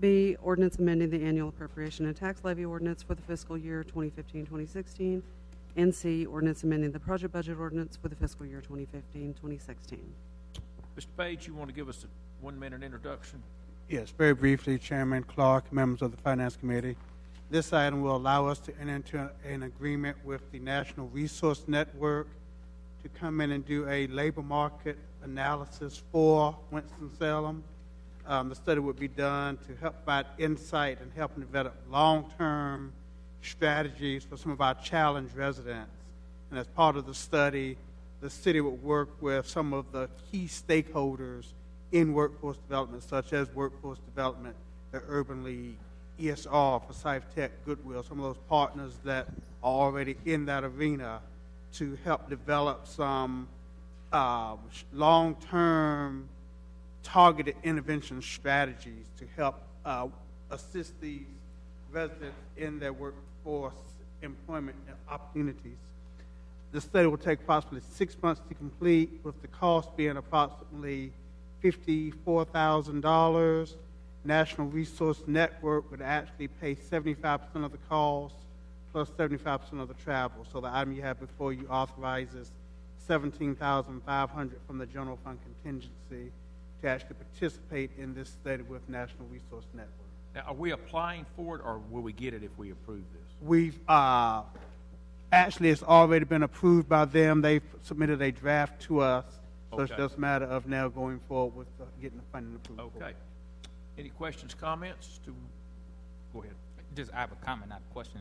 B, ordinance amending the annual appropriation and tax levy ordinance for the fiscal year 2015-2016. And C, ordinance amending the project budget ordinance for the fiscal year 2015-2016. Mr. Page, you want to give us a 1-minute introduction? Yes, very briefly, Chairman Clark, members of the Finance Committee. This item will allow us to enter into an agreement with the National Resource Network to come in and do a labor market analysis for Winston-Salem. The study would be done to help provide insight and help develop long-term strategies for some of our challenged residents. And as part of the study, the city would work with some of the key stakeholders in workforce development, such as Workforce Development, the Urban League, ESR, Forsyth Tech, Goodwill, some of those partners that are already in that arena, to help develop some long-term targeted intervention strategies to help assist these residents in their workforce employment opportunities. The study will take approximately 6 months to complete, with the cost being approximately $54,000. National Resource Network would actually pay 75% of the cost plus 75% of the travel. So the item you have before you authorizes $17,500 from the general fund contingency to actually participate in this study with National Resource Network. Now, are we applying for it, or will we get it if we approve this? We've actually, it's already been approved by them. They've submitted a draft to us, so it's Okay. just a matter of now going forward with getting the funding approved. Okay. Any questions, comments? Go ahead. Just, I have a comment, not a question.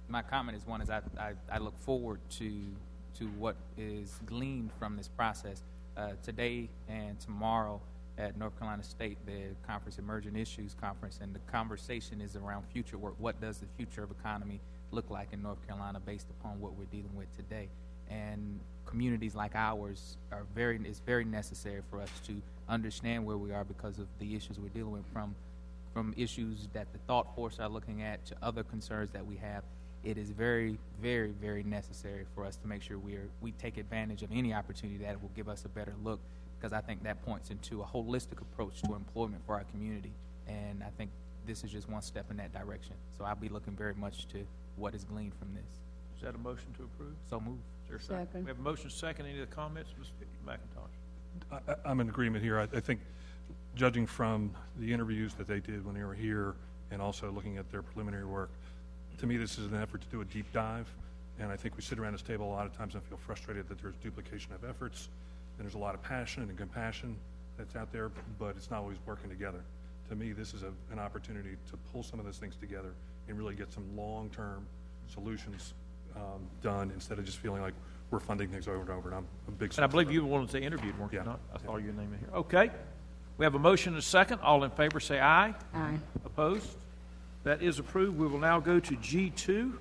My comment is I look forward to what is gleaned from this process. Today and tomorrow at North Carolina State, the conference, Emerging Issues Conference, and the conversation is around future work. What does the future of economy look like in North Carolina based upon what we're dealing with today? And communities like ours is very necessary for us to understand where we are because of the issues we're dealing with, from issues that the thought force are looking at to other concerns that we have. It is very, very, very necessary for us to make sure we take advantage of any opportunity that will give us a better look, because I think that points into a holistic approach to employment for our community, and I think this is just one step in that direction. So I'll be looking very much to what is gleaned from this. Is that a motion to approve? So moved. Is there a second? We have a motion second. Any other comments, Mr. McIntosh? I'm in agreement here. I think, judging from the interviews that they did when they were here and also looking at their preliminary work, to me this is an effort to do a deep dive, and I think we sit around this table a lot of times and feel frustrated that there's duplication of efforts, and there's a lot of passion and compassion that's out there, but it's not always working together. To me, this is an opportunity to pull some of those things together and really get some long-term solutions done, instead of just feeling like we're funding things over and over. And I'm a big. And I believe you were one that they interviewed, weren't you Yeah. not? I saw your name in here. Okay. We have a motion and a second. All in favor say aye. Aye. Opposed? That is approved. We will now go to G2.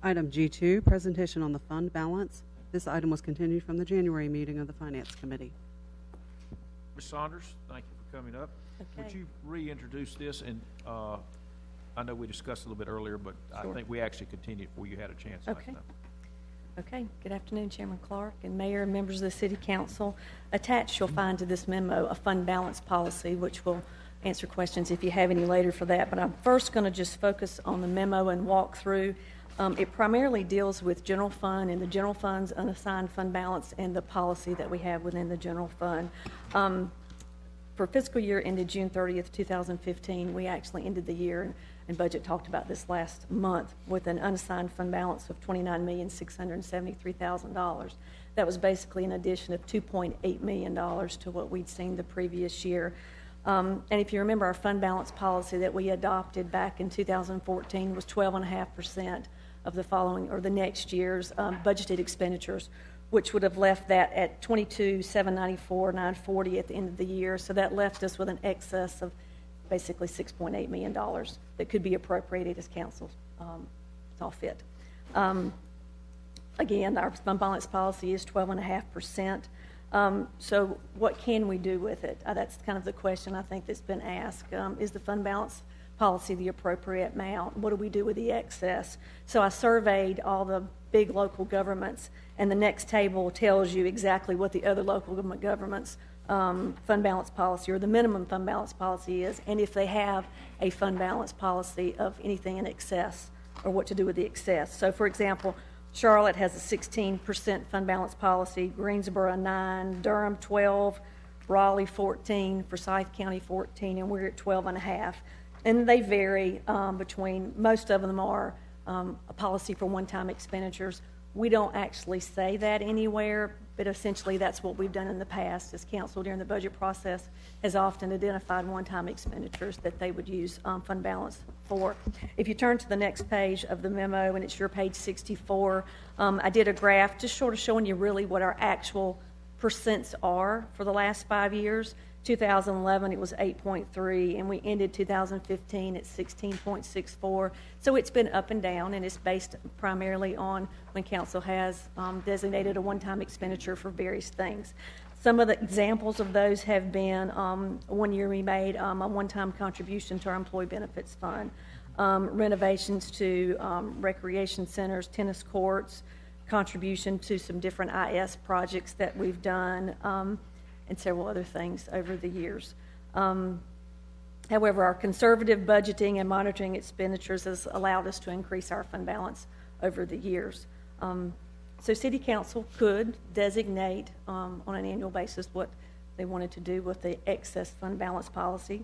Item G2, presentation on the fund balance. This item was continued from the January meeting of the Finance Committee. Ms. Saunders, thank you for coming up. Would Okay. you reintroduce this? And I know we discussed a little bit earlier, but I Sure. think we actually continued before you had a chance last Okay. time. Okay, good afternoon, Chairman Clark and Mayor and members of the City Council. Attached, you'll find to this memo a fund balance policy, which will answer questions if you have any later for that. But I'm first going to just focus on the memo and walk through. It primarily deals with general fund and the general fund's unassigned fund balance and the policy that we have within the general fund. For fiscal year ended June 30th, 2015, we actually ended the year, and budget talked about this last month, with an unassigned fund balance of $29,673,000. That was basically an addition of $2.8 million to what we'd seen the previous year. And if you remember, our fund balance policy that we adopted back in 2014 was 12.5% of the following, or the next year's budgeted expenditures, which would have left that at $22,794,940 at the end of the year. So that left us with an excess of basically $6.8 million that could be appropriated as council saw fit. Again, our fund balance policy is 12.5%. So what can we do with it? That's kind of the question I think that's been asked. Is the fund balance policy the appropriate amount? What do we do with the excess? So I surveyed all the big local governments, and the next table tells you exactly what the other local governments' fund balance policy, or the minimum fund balance policy, is, and if they have a fund balance policy of anything in excess, or what to do with the excess. So, for example, Charlotte has a 16% fund balance policy, Greensboro 9, Durham 12, Raleigh 14, Forsyth County 14, and we're at 12.5. And they vary between, most of them are a policy for one-time expenditures. We don't actually say that anywhere, but essentially that's what we've done in the past, as council during the budget process has often identified one-time expenditures that they would use fund balance for. If you turn to the next page of the memo, and it's your page 64, I did a graph just sort of showing you really what our actual percents are for the last 5 years. 2011, it was 8.3, and we ended 2015 at 16.64. So it's been up and down, and it's based primarily on when council has designated a one-time expenditure for various things. Some of the examples of those have been, one year we made a one-time contribution to our employee benefits fund, renovations to recreation centers, tennis courts, contribution to some different IS projects that we've done, and several other things over the years. However, our conservative budgeting and monitoring expenditures has allowed us to increase our fund balance over the years. So City Council could designate on an annual basis what they wanted to do with the excess fund balance policy.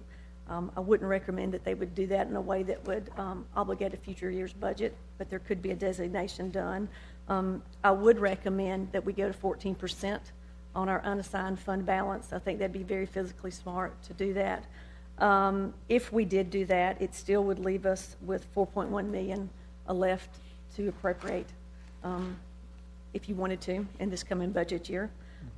I wouldn't recommend that they would do that in a way that would obligate a future year's budget, but there could be a designation done. I would recommend that we go to 14% on our unassigned fund balance. I think that'd be very physically smart to do that. If we did do that, it still would leave us with $4.1 million left to appropriate if you wanted to in this coming budget year.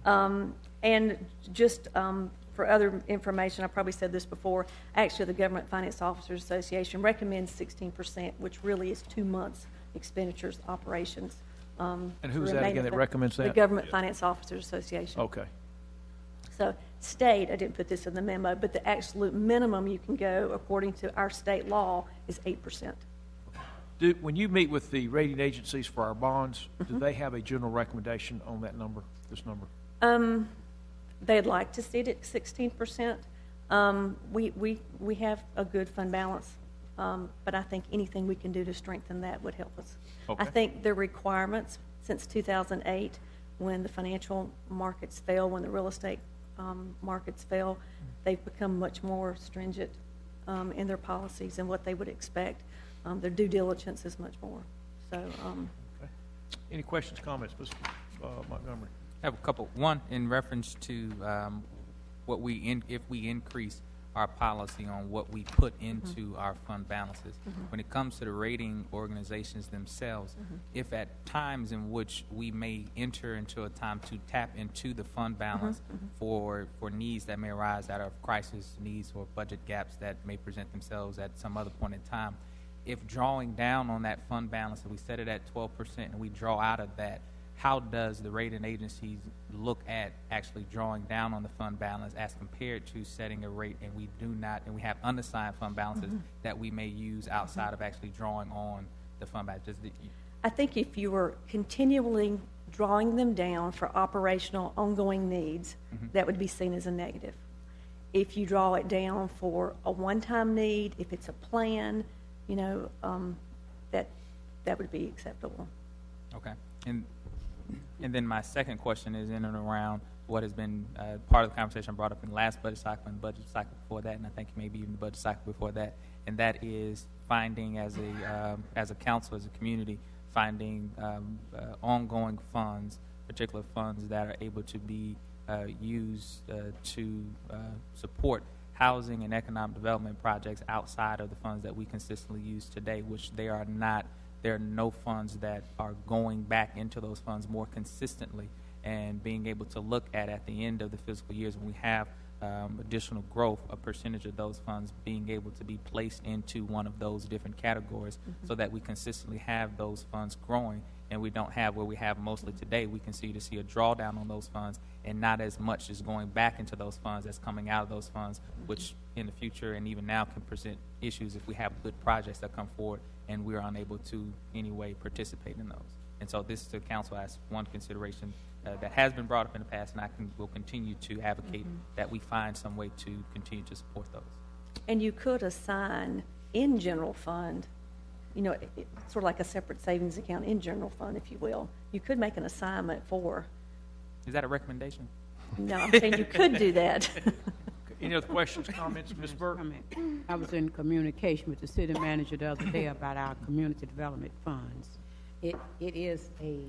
And just for other information, I probably said this before, actually the Government Finance Officers Association recommends 16%, which really is 2 months expenditures, operations. And who's that again that recommends that? The Government Finance Officers Association. Okay. So state, I didn't put this in the memo, but the absolute minimum you can go according to our state law is 8%. When you meet with the rating agencies for our bonds, do they have a general recommendation on that number, this number? They'd like to see it at 16%. We have a good fund balance, but I think anything we can do to strengthen that would help us. Okay. I think the requirements since 2008, when the financial markets fell, when the real estate markets fell, they've become much more stringent in their policies and what they would expect. Their due diligence is much more. So, okay. Any questions, comments, Mr. Montgomery? I have a couple. One, in reference to if we increase our policy on what we put into our fund balances. When it comes to the rating organizations themselves, if at times in which we may enter into a time to tap into the fund balance for needs that may arise out of crisis needs or budget gaps that may present themselves at some other point in time, if drawing down on that fund balance, and we set it at 12% and we draw out of that, how does the rating agencies look at actually drawing down on the fund balance as compared to setting a rate, and we have unassigned fund balances that we may use outside of actually drawing on the fund balance? I think if you were continually drawing them down for operational ongoing needs, that would be seen as a negative. If you draw it down for a one-time need, if it's a plan, that would be acceptable. Okay. And then my second question is in and around what has been part of the conversation brought up in the last budget cycle and budget cycle before that, and I think maybe even the budget cycle before that, and that is finding as a council, as a community, finding ongoing funds, particular funds that are able to be used to support housing and economic development projects outside of the funds that we consistently use today, which there are no funds that are going back into those funds more consistently, and being able to look at the end of the fiscal years when we have additional growth, a percentage of those funds being able to be placed into one of those different categories so that we consistently have those funds growing, and we don't have where we have mostly today. We continue to see a drawdown on those funds and not as much as going back into those funds as coming out of those funds, which in the future and even now can present issues if we have good projects that come forward and we're unable to anyway participate in those. And so this is the council as one consideration that has been brought up in the past, and will continue to advocate that we find some way to continue to support those. And you could assign in general fund, sort of like a separate savings account in general fund, if you will. You could make an assignment for. Is that a recommendation? No, I'm saying you could do that. Any other questions, comments, Ms. Burke? I was in communication with the city manager the other day about our community development funds. It is a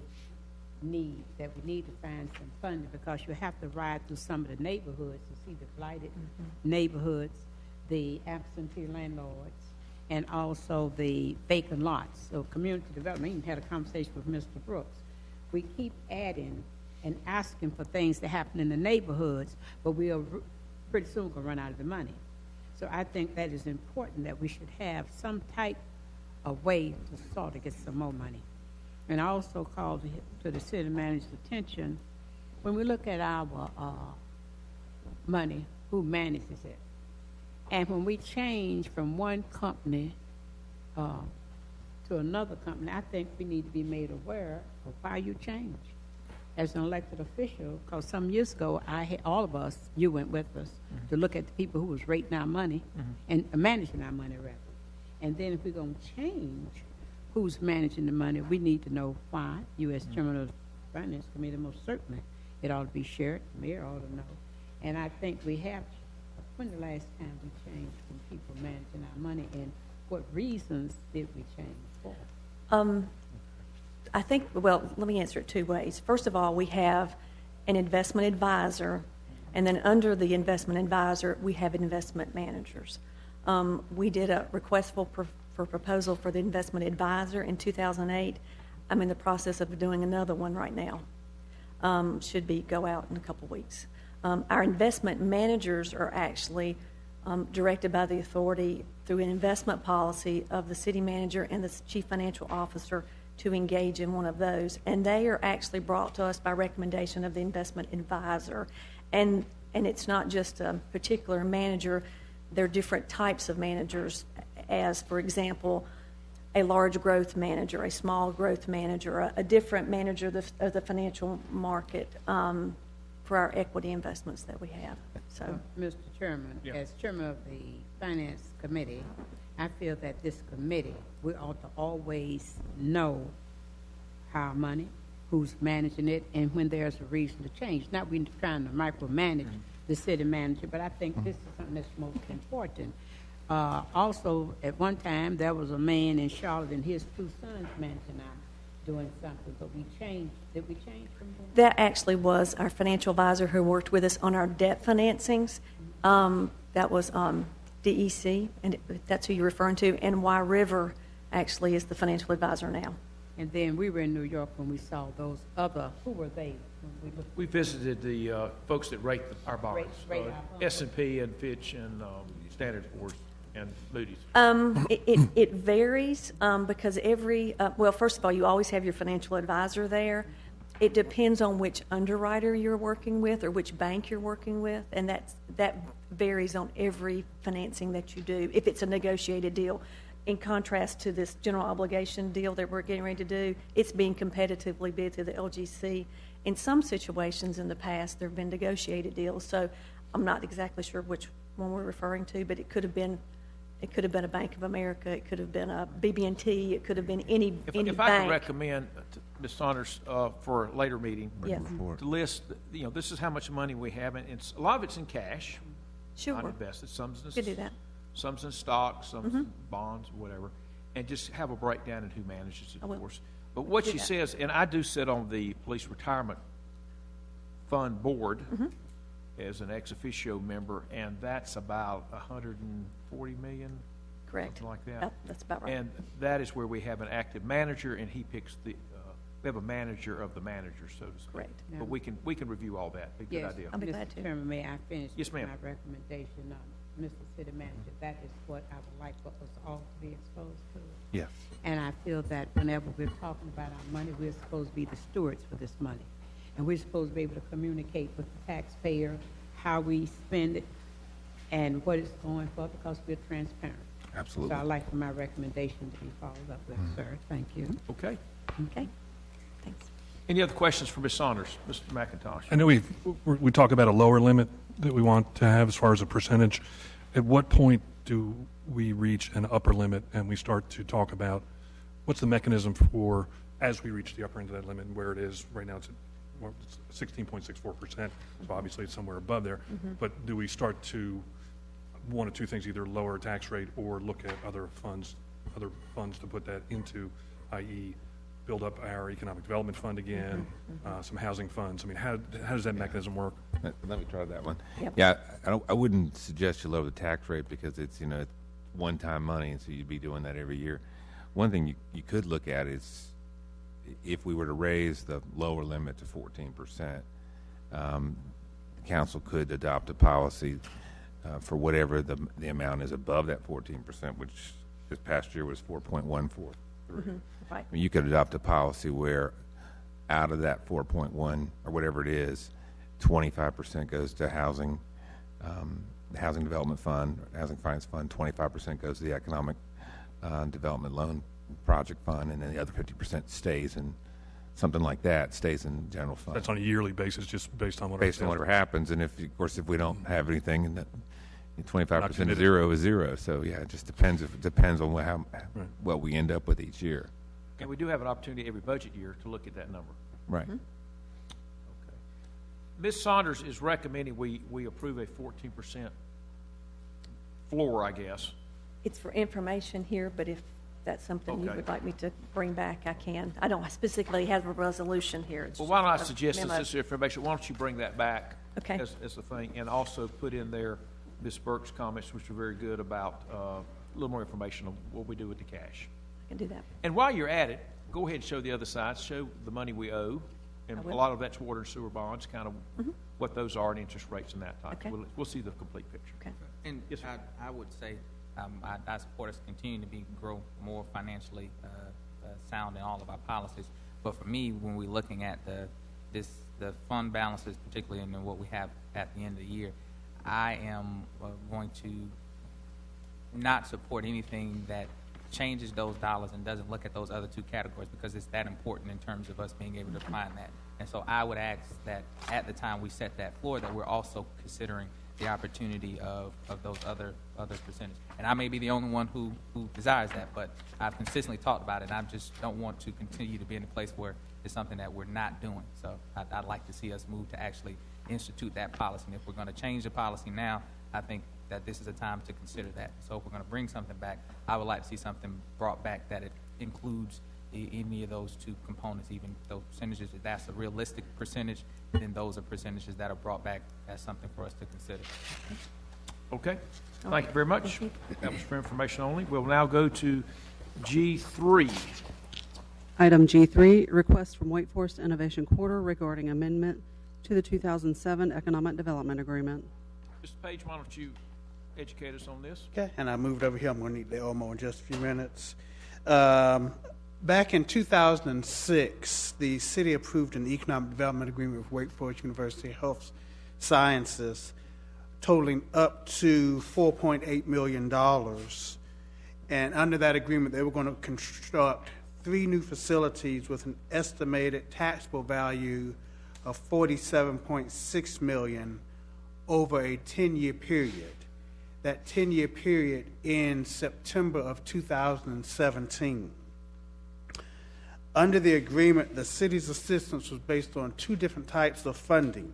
need that we need to find some funding, because you have to ride through some of the neighborhoods to see the blighted neighborhoods, the absentee landlords, and also the vacant lots. So community development, I even had a conversation with Mr. Brooks. We keep adding and asking for things to happen in the neighborhoods, but we are pretty soon going to run out of the money. So I think that is important, that we should have some type of way to sort of get some more money. And I also called to the city manager's attention, when we look at our money, who manages it? And when we change from one company to another company, I think we need to be made aware of why you change. as an elected official, because some years ago, all of us, you went with us, to look at the people who was rating our money and managing our money, rather. And then if we're going to change who's managing the money, we need to know why. You, as chairman of the Finance Committee, most certainly, it ought to be shared. The mayor ought to know. And I think we have, when the last time we changed from people managing our money, and what reasons did we change for? I think, well, let me answer it two ways. First of all, we have an investment advisor, and then under the investment advisor, we have investment managers. We did a request for proposal for the investment advisor in 2008. I'm in the process of doing another one right now. Should go out in a couple weeks. Our investment managers are actually directed by the authority through an investment policy of the city manager and the chief financial officer to engage in one of those. And they are actually brought to us by recommendation of the investment advisor. And it's not just a particular manager. There are different types of managers, as, for example, a large growth manager, a small growth manager, a different manager of the financial market for our equity investments that we have. So, Mr. Chairman, as chairman of the Finance Committee, I feel that this committee, we ought to always know our money, who's managing it, and when there's a reason to change. Not we trying to micromanage the city manager, but I think this is something that's most important. Also, at one time, there was a man in Charlotte and his two sons managing our doing something, but we changed. Did we change from that? That actually was our financial advisor who worked with us on our debt financings. That was DEC, and that's who you're referring to. And Y River actually is the financial advisor now. And then we were in New York when we saw those other, who were they? We visited the folks that rate our bonds, S&P and Fitch and Standard & Poor's and Moody's. It varies because well, first of all, you always have your financial advisor there. It depends on which underwriter you're working with or which bank you're working with, and that varies on every financing that you do, if it's a negotiated deal. In contrast to this general obligation deal that we're getting ready to do, it's being competitively bid through the LGC. In some situations in the past, there have been negotiated deals, so I'm not exactly sure which one we're referring to, but it could have been a Bank of America, it could have been a BB&T, it could have been any bank. If I could recommend, Ms. Saunders, for a later meeting, yes, to list, this is how much money we have, and a lot of it's in cash, sure, not invested. Some's in, could do that. Some's in stocks, some's in bonds, whatever, and just have a breakdown in who manages it, of course. But what she says, and I do sit on the Police Retirement Fund board as an ex officio member, and that's about $140 million, correct, something like that. That's about right. And that is where we have an active manager, and he picks the. We have a manager of the manager, so to speak. Correct. But we can review all that. Be a good idea. I'll be glad to. Mr. Chairman, may I finish? Yes, ma'am. My recommendation, Mr. City Manager. That is what I would like for us all to be exposed to. Yes. And I feel that whenever we're talking about our money, we're supposed to be the stewards for this money. And we're supposed to be able to communicate with the taxpayer how we spend it and what it's going for, because we're transparent. Absolutely. So I'd like for my recommendation to be followed up with, sir. Thank you. Okay. Okay. Thanks. Any other questions for Ms. Saunders? Mr. McIntosh? I know we talk about a lower limit that we want to have as far as a percentage. At what point do we reach an upper limit and we start to talk about what's the mechanism for, as we reach the upper end of that limit, and where it is right now, it's at 16.64%, so obviously it's somewhere above there. But do we start to, one of two things, either lower tax rate or look at other funds to put that into, i.e. build up our economic development fund again, some housing funds? I mean, how does that mechanism work? Let me try that one. Yep. Yeah, I wouldn't suggest you lower the tax rate because it's it's one-time money, and so you'd be doing that every year. One thing you could look at is if we were to raise the lower limit to 14%, the council could adopt a policy for whatever the amount is above that 14%, which this past year was 4.143. Right. I mean, you could adopt a policy where out of that 4.1 or whatever it is, 25% goes to housing, the Housing Development Fund, Housing Finance Fund, 25% goes to the Economic Development Loan Project Fund, and then the other 50% stays in something like that stays in general fund. That's on a yearly basis, just based on whatever. Based on whatever happens, and if, of course, if we don't have anything, and 25% of committed. zero is zero. So yeah, it just depends. It depends on what we end up with each year. And we do have an opportunity every budget year to look at that number. Right. Okay. Ms. Saunders is recommending we approve a 14% floor, I guess. It's for information here, but if that's something you Okay. would like me to bring back, I can. I don't specifically have a resolution here. It's Well, why don't I just a suggest memo. this information? Why don't you bring that back Okay. as the thing, and also put in there Ms. Burke's comments, which are very good about a little more information on what we do with the cash. I can do that. And while you're at it, go ahead and show the other side, show the money we owe, and I a will. lot of that's water and sewer bonds, kind of what those are and interest rates and that type. Okay. We'll see the complete picture. Okay. And Yes, sir. I would say I support us continuing to grow more financially sound in all of our policies. But for me, when we're looking at the fund balances, particularly in what we have at the end of the year, I am going to not support anything that changes those dollars and doesn't look at those other two categories, because it's that important in terms of us being able to find that. And so I would ask that at the time we set that floor, that we're also considering the opportunity of those other percentages. And I may be the only one who desires that, but I've consistently talked about it, and I just don't want to continue to be in a place where it's something that we're not doing. So I'd like to see us move to actually institute that policy. And if we're going to change the policy now, I think that this is a time to consider that. So if we're going to bring something back, I would like to see something brought back that it includes any of those two components, even those percentages. If that's a realistic percentage, then those are percentages that are brought back as something for us to consider. Okay. Thank you very much. That was for information only. We'll now go to G3. Item G3, request from Wake Forest Innovation Quarter regarding amendment to the 2007 Economic Development Agreement. Mr. Page, why don't you educate us on this? Okay, and I moved over here. I'm going to need the Elmo in just a few minutes. Back in 2006, the city approved an economic development agreement with Wake Forest University Health Sciences totaling up to $4.8 million. And under that agreement, they were going to construct 3 new facilities with an estimated taxable value of $47.6 million over a 10-year period. That 10-year period ends September of 2017. Under the agreement, the city's assistance was based on 2 different types of funding.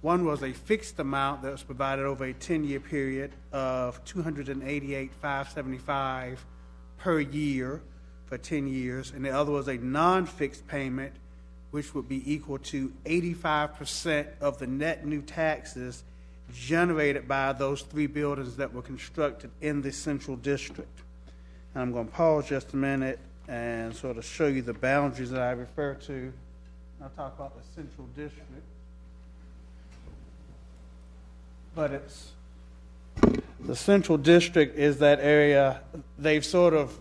One was a fixed amount that was provided over a 10-year period of $288,575 per year for 10 years, and the other was a non-fixed payment, which would be equal to 85% of the net new taxes generated by those 3 buildings that were constructed in the Central District. And I'm going to pause just a minute and sort of show you the boundaries that I refer to. I'll talk about the Central District. But it's the Central District is that area. They've sort of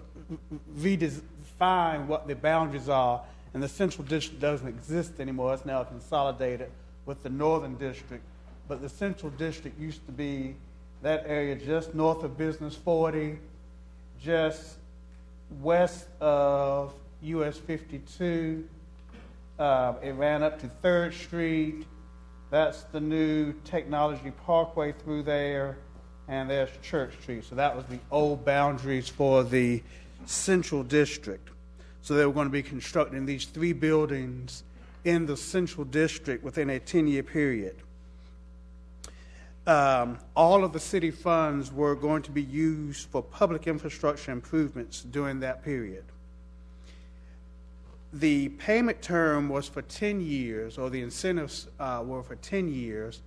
redefined what the boundaries are, and the Central District doesn't exist anymore. It's now consolidated with the Northern District. But the Central District used to be that area just north of Business 40, just west of US 52. It ran up to 3rd Street. That's the new Technology Parkway through there, and there's Church Street. So that was the old boundaries for the Central District. So they were going to be constructing these 3 buildings in the Central District within a 10-year period. All of the city funds were going to be used for public infrastructure improvements during that period. The payment term was for 10 years, or the incentives were for 10 years.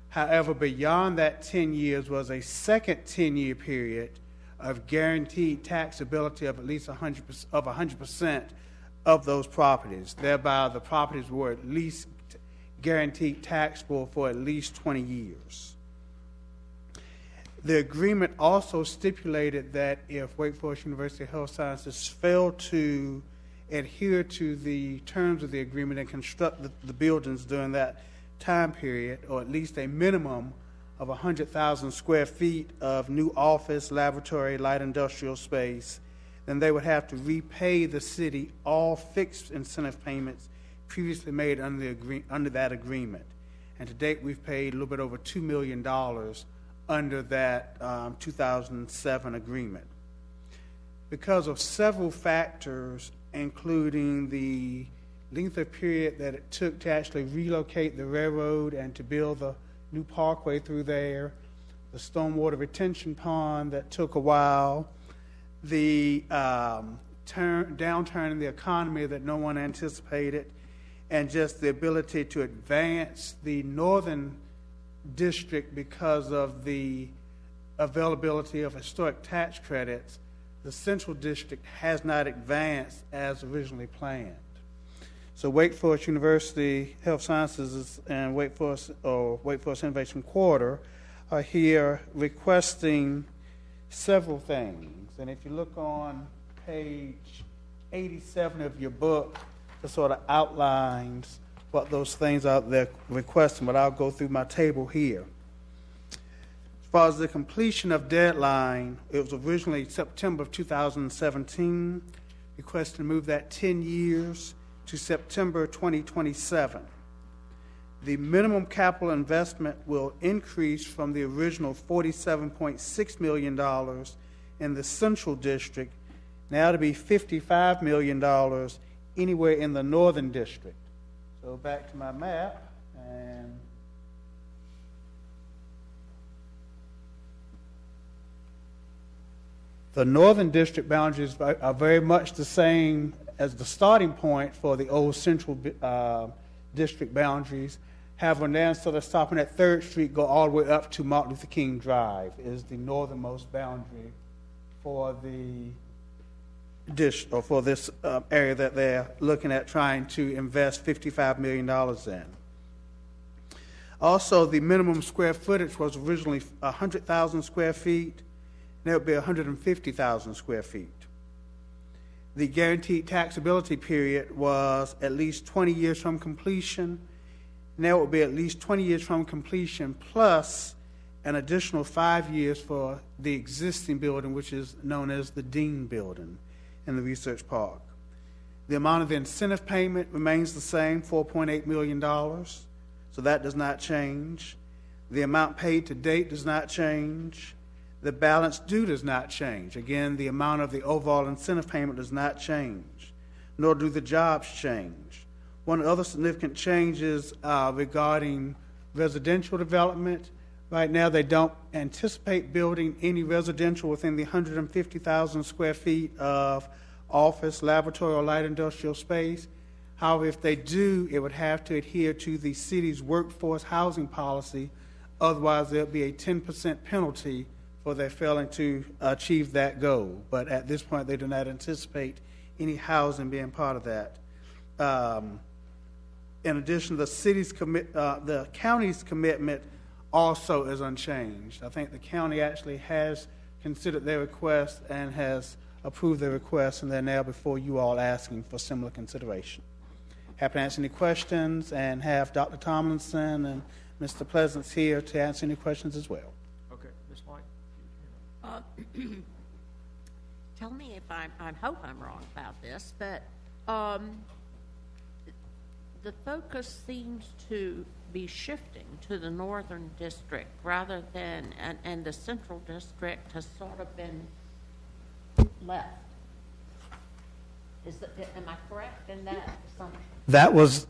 However, beyond that 10 years was a second 10-year period of guaranteed taxability of at least 100% of those properties. Thereby, the properties were at least guaranteed taxable for at least 20 years. The agreement also stipulated that if Wake Forest University Health Sciences failed to adhere to the terms of the agreement and construct the buildings during that time period, or at least a minimum of 100,000 square feet of new office, laboratory, light industrial space, then they would have to repay the city all fixed incentive payments previously made under that agreement. And to date, we've paid a little bit over $2 million under that 2007 agreement. Because of several factors, including the length of period that it took to actually relocate the railroad and to build the new parkway through there, the stormwater retention pond that took a while, the downturn in the economy that no one anticipated, and just the ability to advance the northern district because of the availability of historic tax credits, the central district has not advanced as originally planned. So Wake Forest University Health Sciences and Wake Forest Innovation Quarter are here requesting several things. And if you look on page 87 of your book, it sort of outlines what those things are they're requesting, but I'll go through my table here. As far as the completion of deadline, it was originally September of 2017, requested to move that 10 years to September 2027. The minimum capital investment will increase from the original $47.6 million in the Central District now to be $55 million anywhere in the Northern District. So back to my map, and the Northern District boundaries are very much the same as the starting point for the old Central District boundaries. However, now instead of stopping at 3rd Street, go all the way up to Martin Luther King Drive is the northernmost boundary for the for this area that they're looking at trying to invest $55 million in. Also, the minimum square footage was originally 100,000 square feet. Now it would be 150,000 square feet. The guaranteed taxability period was at least 20 years from completion. Now it will be at least 20 years from completion plus an additional 5 years for the existing building, which is known as the Dean Building in the Research Park. The amount of the incentive payment remains the same, $4.8 million, so that does not change. The amount paid to date does not change. The balance due does not change. Again, the amount of the overall incentive payment does not change, nor do the jobs change. One of the other significant changes regarding residential development. Right now, they don't anticipate building any residential within the 150,000 square feet of office, laboratory, or light industrial space. However, if they do, it would have to adhere to the city's workforce housing policy. Otherwise, there'll be a 10% penalty for their failing to achieve that goal. But at this point, they do not anticipate any housing being part of that. In addition, the county's commitment also is unchanged. I think the county actually has considered their request and has approved their request, and they're now before you all asking for similar consideration. Happy to answer any questions and have Dr. Tomlinson and Mr. Pleasance here to answer any questions as well. Okay, Ms. Light. Tell me if I hope I'm wrong about this, but the focus seems to be shifting to the northern district rather than, and the central district has sort of been left. Am I correct in that assumption? That was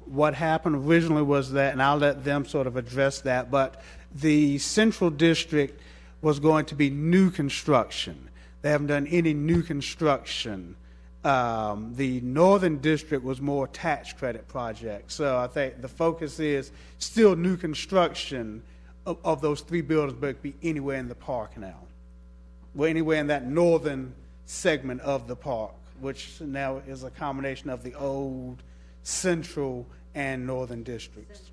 what happened originally was that, and I'll let them sort of address that, but the central district was going to be new construction. They haven't done any new construction. The northern district was more tax credit projects. So I think the focus is still new construction of those 3 buildings, but it could be anywhere in the park now. Well, anywhere in that northern segment of the park, which now is a combination of the old central and northern districts.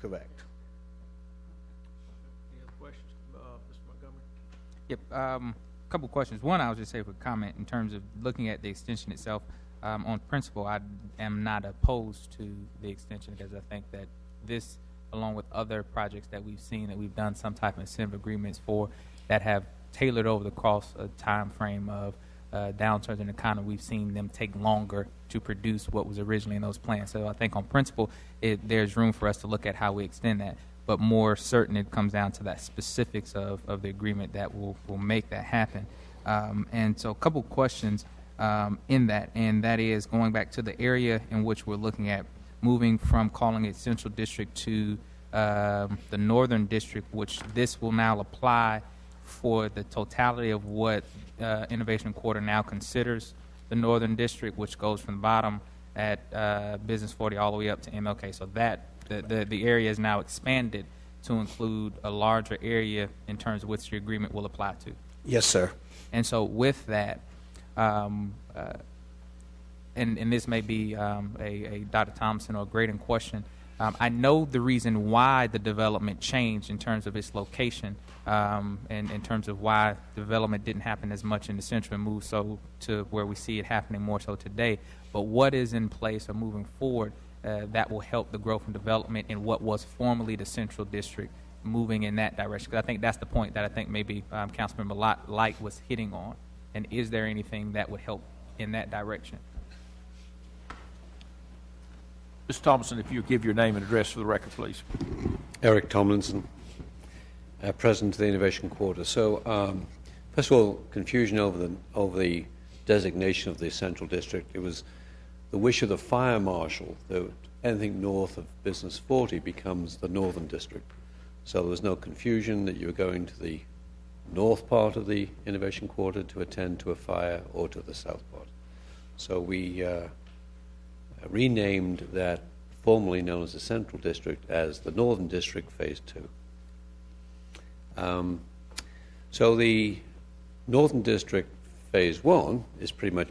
Correct. Any other questions, Mr. Montgomery? Yep. Couple questions. One, I was just say for comment in terms of looking at the extension itself. On principle, I am not opposed to the extension because I think that this, along with other projects that we've seen that we've done some type of incentive agreements for that have tailored over the course of time frame of downturns in the economy, we've seen them take longer to produce what was originally in those plans. So I think on principle, there's room for us to look at how we extend that. But more certain, it comes down to that specifics of the agreement that will make that happen. And so a couple questions in that, and that is going back to the area in which we're looking at, moving from calling it Central District to the Northern District, which this will now apply for the totality of what Innovation Quarter now considers the Northern District, which goes from the bottom at Business 40 all the way up to MLK. So that the area is now expanded to include a larger area in terms of which the agreement will apply to. Yes, sir. And so with that, and this may be a Dr. Thompson or a Graydon question, I know the reason why the development changed in terms of its location, and in terms of why development didn't happen as much in the central and moved so to where we see it happening more so today. But what is in place or moving forward that will help the growth and development in what was formerly the Central District, moving in that direction? Because I think that's the point that I think maybe Councilmember Light was hitting on. And is there anything that would help in that direction? Mr. Thompson, if you give your name and address for the record, please. Eric Tomlinson, President of the Innovation Quarter. So, first of all, confusion over the designation of the Central District. It was the wish of the Fire Marshal that anything north of Business 40 becomes the Northern District. So there was no confusion that you were going to the north part of the Innovation Quarter to attend to a fire or to the south part. So we renamed that, formerly known as the Central District, as the Northern District Phase 2. So the Northern District Phase 1 is pretty much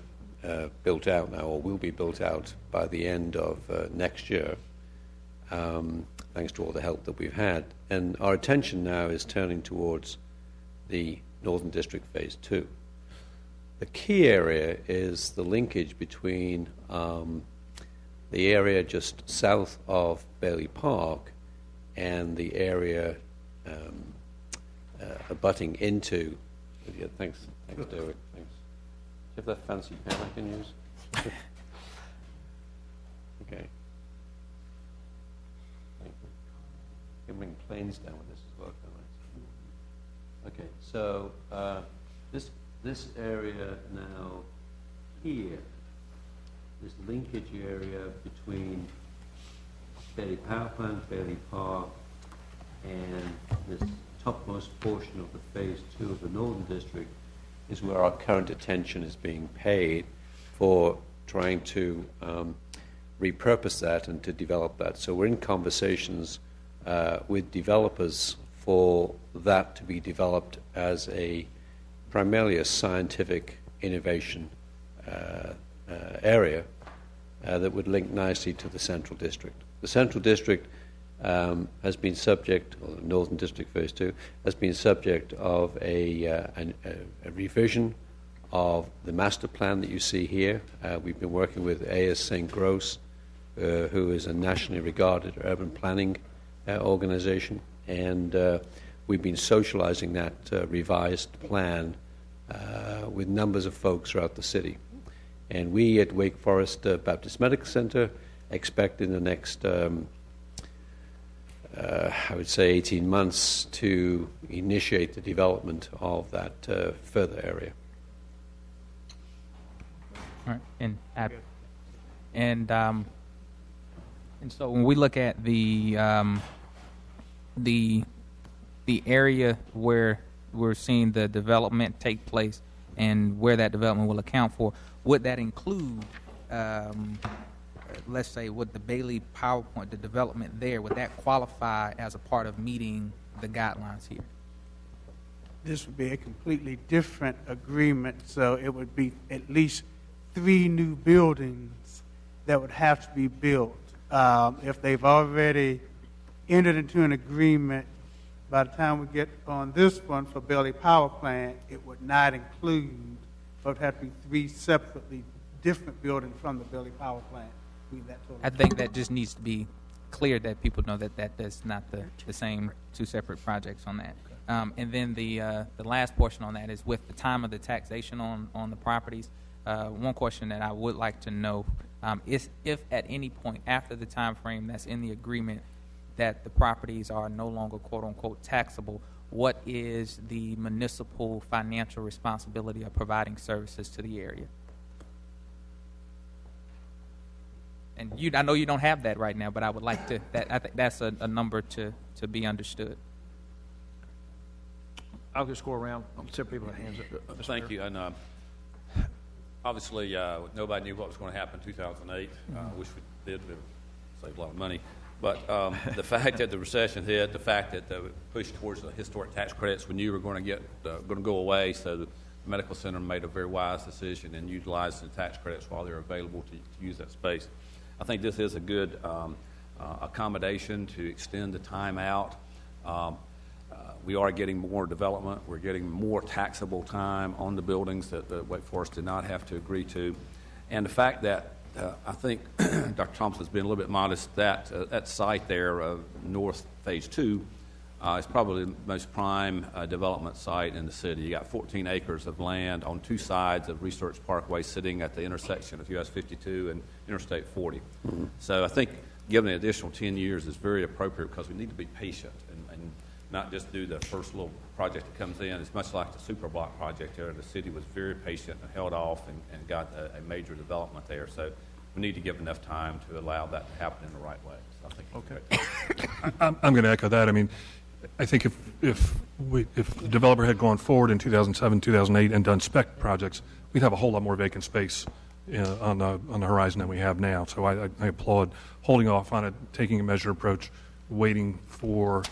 built out now, or will be built out by the end of next year, thanks to all the help that we've had. And our attention now is turning towards the Northern District Phase 2. The key area is the linkage between the area just south of Bailey Park and the area abutting into. Yeah, thanks, Derek. Thanks. Do you have that fancy pen I can use? Okay. Thank you. You can bring planes down with this as well, can't I? Okay, so this area now here, this linkage area between Bailey Power Plant, Bailey Park, and this topmost portion of the Phase 2 of the Northern District is where our current attention is being paid for trying to repurpose that and to develop that. So we're in conversations with developers for that to be developed as primarily a scientific innovation area that would link nicely to the Central District. The Central District has been subject, or the Northern District Phase 2, has been subject of a revision of the master plan that you see here. We've been working with A.S. St. Gross, who is a nationally regarded urban planning organization, and we've been socializing that revised plan with numbers of folks throughout the city. And we at Wake Forest Baptist Medical Center expect in the next I would say 18 months to initiate the development of that further area. All right, and so when we look at the area where we're seeing the development take place and where that development will account for, would that include let's say, with the Bailey PowerPoint, the development there, would that qualify as a part of meeting the guidelines here? This would be a completely different agreement, so it would be at least 3 new buildings that would have to be built. If they've already entered into an agreement, by the time we get on this one for Bailey Power Plant, it would not include, but it would have to be 3 separately different buildings from the Bailey Power Plant. I think that just needs to be clear that people know that that's not the same two separate projects on that. And then the last portion on that is with the time of the taxation on the properties. One question that I would like to know is if at any point after the time frame that's in the agreement that the properties are no longer quote unquote taxable, what is the municipal financial responsibility of providing services to the area? And I know you don't have that right now, but I would like to. I think that's a number to be understood. I'll just go around. Several people have hands up. Thank you. And obviously, nobody knew what was going to happen in 2008. I wish we did. It would save a lot of money. But the fact that the recession hit, the fact that the push towards the historic tax credits we knew were going to go away, so the medical center made a very wise decision and utilized the tax credits while they're available to use that space. I think this is a good accommodation to extend the time out. We are getting more development. We're getting more taxable time on the buildings that Wake Forest did not have to agree to. And the fact that I think Dr. Thompson's been a little bit modest, that site there, North Phase 2, is probably the most prime development site in the city. You got 14 acres of land on two sides of Research Parkway sitting at the intersection of US 52 and Interstate 40. Mm-hmm. So I think giving an additional 10 years is very appropriate because we need to be patient and not just do the first little project that comes in. It's much like the super block project there. The city was very patient and held off and got a major development there. So we need to give enough time to allow that to happen in the right way. So I think okay. I'm going to echo that. I mean, I think if the developer had gone forward in 2007, 2008 and done spec projects, we'd have a whole lot more vacant space on the horizon than we have now. So I applaud holding off on it, taking a measured approach, waiting for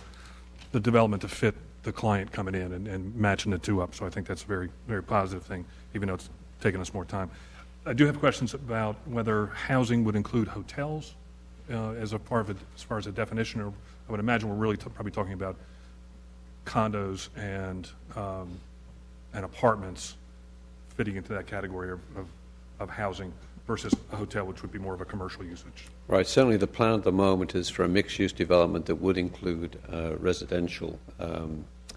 the development to fit the client coming in and matching the two up. So I think that's a very, very positive thing, even though it's taken us more time. I do have questions about whether housing would include hotels as a part of it, as far as a definition, or I would imagine we're really probably talking about condos and apartments fitting into that category of housing versus a hotel, which would be more of a commercial usage. Right. Certainly the plan at the moment is for a mixed-use development that would include residential,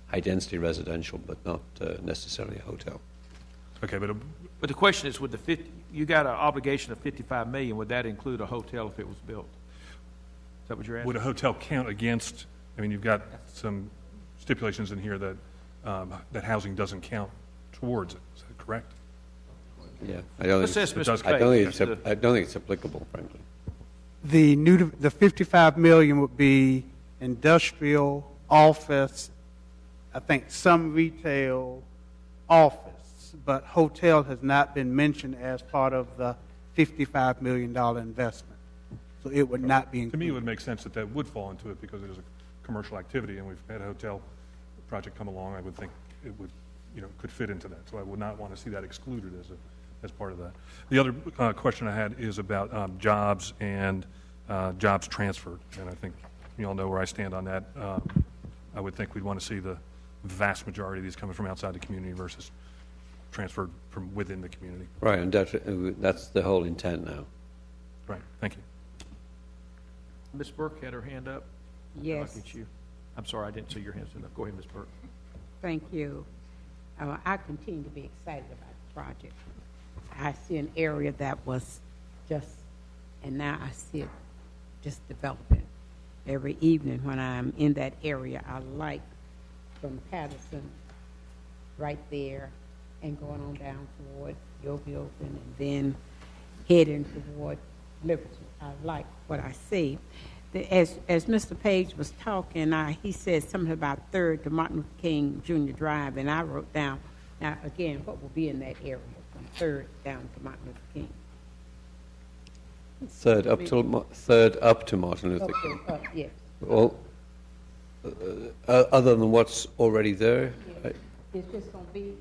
high-density residential, but not necessarily a hotel. Okay, but the question is, with you got an obligation of $55 million, would that include a hotel if it was built? Is that what you're asking? Would a hotel count against? I mean, you've got some stipulations in here that that housing doesn't count towards it. Is that correct? Yeah, I don't think it's applicable, frankly. The 55 million would be industrial, office, I think some retail, office, but hotel has not been mentioned as part of the $55 million investment. So it would not be included. To me, it would make sense that would fall into it because it is a commercial activity, and we've had a hotel project come along. I would think it would, could fit into that. So I would not want to see that excluded as part of that. The other question I had is about jobs and jobs transferred, and I think you all know where I stand on that. I would think we'd want to see the vast majority of these coming from outside the community versus transferred from within the community. Right, and that's the whole intent now. Right, thank you. Ms. Burke had her hand up. Yes. I'll get you. I'm sorry, I didn't see your hand enough. Go ahead, Ms. Burke. Thank you. I continue to be excited about the project. I see an area that was just, and now I see it just developing. Every evening when I'm in that area, I like from Patterson right there and going on down toward Yogi Open and then heading toward Liberty. I like what I see. As Mr. Page was talking, he said something about 3rd to Martin Luther King Jr. Drive, and I wrote down, now again, what will be in that area from 3rd down to Martin Luther King? Third up to Martin Luther King. Yes. Well, other than what's already there. Yes. It's just going to be.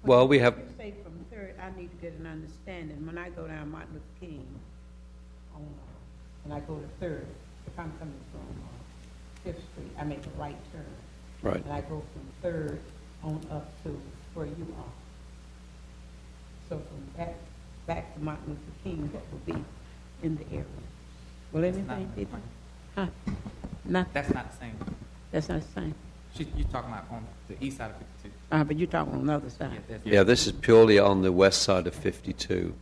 Well, we have. You say from 3rd, I need to get an understanding. When I go down Martin Luther King, and I go to 3rd, if I'm coming from 5th Street, I make a right turn. Right. And I go from 3rd on up to where you are. So from back to Martin Luther King, that will be in the area. Will anything be Huh? No, That's not the same. that's not the same. You're talking about on the east side of 52. But you're talking on the other side. Yeah, this is purely on the west side of 52.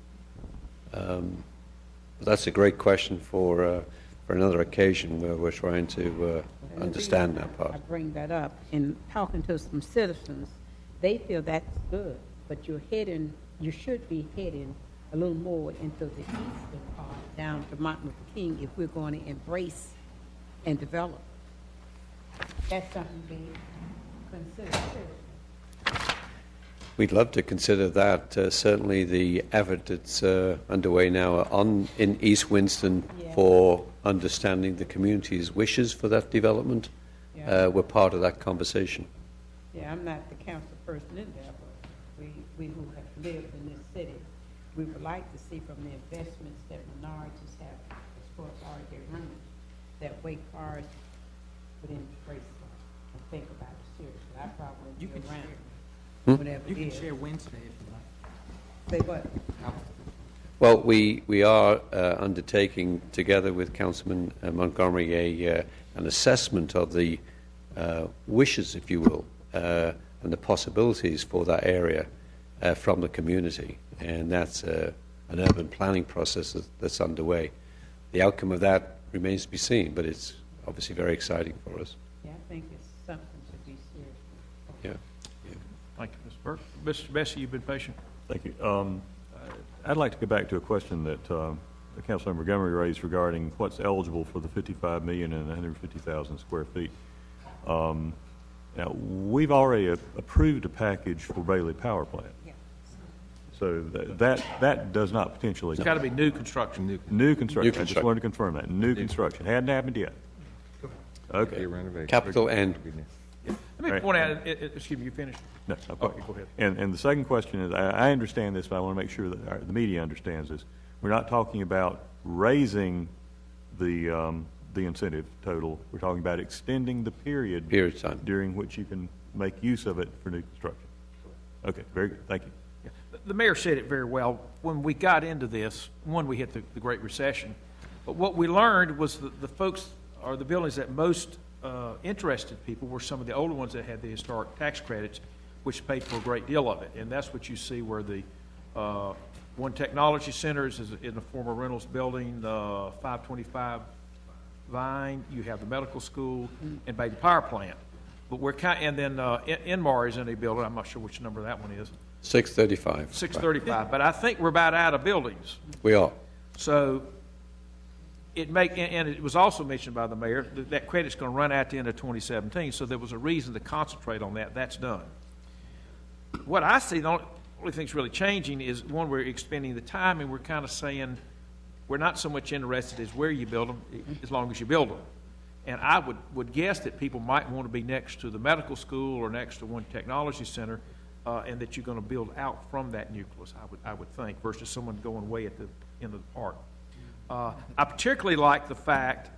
That's a great question for another occasion where we're trying to understand that part. I bring that up. In talking to some citizens, they feel that's good, but you should be heading a little more into the eastern part, down to Martin Luther King, if we're going to embrace and develop. That's something to be considered seriously. We'd love to consider that. Certainly the effort that's underway now in East Winston for understanding the community's wishes for that development, we're part of that conversation. Yeah, I'm not the council person in there, but we who have lived in this city, we would like to see from the investments that minorities have as far as RJ running, that Wake Forest would embrace it and think about it seriously. I probably You be can around share. whenever You it can is. share Wednesday if you like. Say what? Well, we are undertaking, together with Councilman Montgomery, an assessment of the wishes, if you will, and the possibilities for that area from the community. And that's an urban planning process that's underway. The outcome of that remains to be seen, but it's obviously very exciting for us. Yeah, I think it's something to be serious. Yeah. Thank you, Mr. Burke. Mr. Bessie, you've been patient. Thank you. I'd like to go back to a question that Councilmember Montgomery raised regarding what's eligible for the 55 million and 150,000 square feet. Now, we've already approved a package for Bailey Power Plant. So that does not potentially. It's got to be new construction. New construction. I just wanted to confirm that. New construction. Hadn't happened yet. Okay. Capital N. Let me point out, excuse me, you finished? No. Okay, go ahead. And the second question is, I understand this, but I want to make sure that the media understands this. We're not talking about raising the incentive total. We're talking about extending the period of time during which you can make use of it for new construction. Okay, very good. Thank you. The mayor said it very well. When we got into this, we hit the Great Recession. But what we learned was that the folks, or the buildings that most interested people, were some of the older ones that had the historic tax credits, which paid for a great deal of it. And that's what you see where the one technology center is in the former Reynolds building, the 525 Vine, you have the medical school, and Bailey Power Plant. But we're and then Inmar is in a building. I'm not sure which number that one is. 635. 635. But I think we're about out of buildings. We are. So and it was also mentioned by the mayor that credit's going to run out at the end of 2017. So there was a reason to concentrate on that. That's done. What I see, the only thing that's really changing is, one, we're expending the time, and we're kind of saying we're not so much interested as where you build them, as long as you build them. And I would guess that people might want to be next to the medical school or next to one technology center, and that you're going to build out from that nucleus, I would think, versus someone going way at the end of the park. I particularly like the fact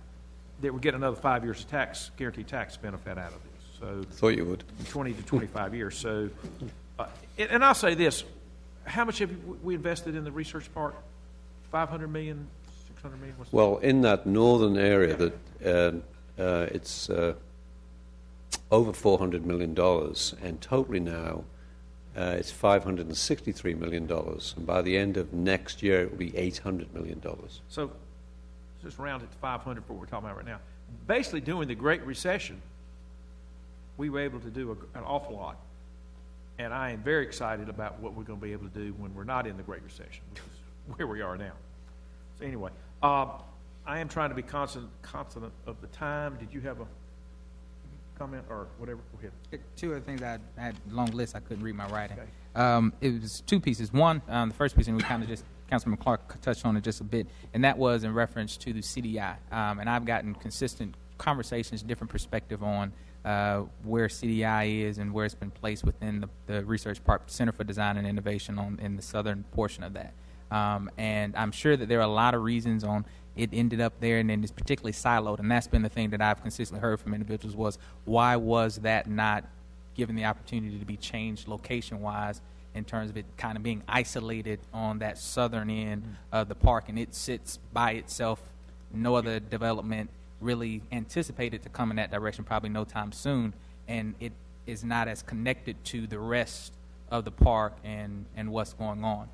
that we get another 5 years of guaranteed tax benefit out of this. So thought you would. 20 to 25 years. So, and I'll say this: how much have we invested in the research park? 500 million, 600 million. Well, in that northern area, that it's over $400 million, and totally now it's $563 million, and by the end of next year it will be $800 million. So just round it to 500 for what we're talking about right now. Basically, during the Great Recession, we were able to do an awful lot, and I am very excited about what we're going to be able to do when we're not in the Great Recession, which is where we are now. So anyway, I am trying to be constant of the time. Did you have a comment or whatever? Go ahead. Two other things I had a long list. I couldn't read my writing. Okay. It was two pieces. One, the first piece, and we kind of just, Councilman Clark touched on it just a bit, and that was in reference to the CDI. And I've gotten consistent conversations, different perspective on where CDI is and where it's been placed within the Research Park Center for Design and Innovation in the southern portion of that. And I'm sure that there are a lot of reasons on it ended up there, and then it's particularly siloed. And that's been the thing that I've consistently heard from individuals was, why was that not given the opportunity to be changed location-wise in terms of it kind of being isolated on that southern end of the park, and it sits by itself no other development really anticipated to come in that direction, probably no time soon, and it is not as connected to the rest of the park and what's going on.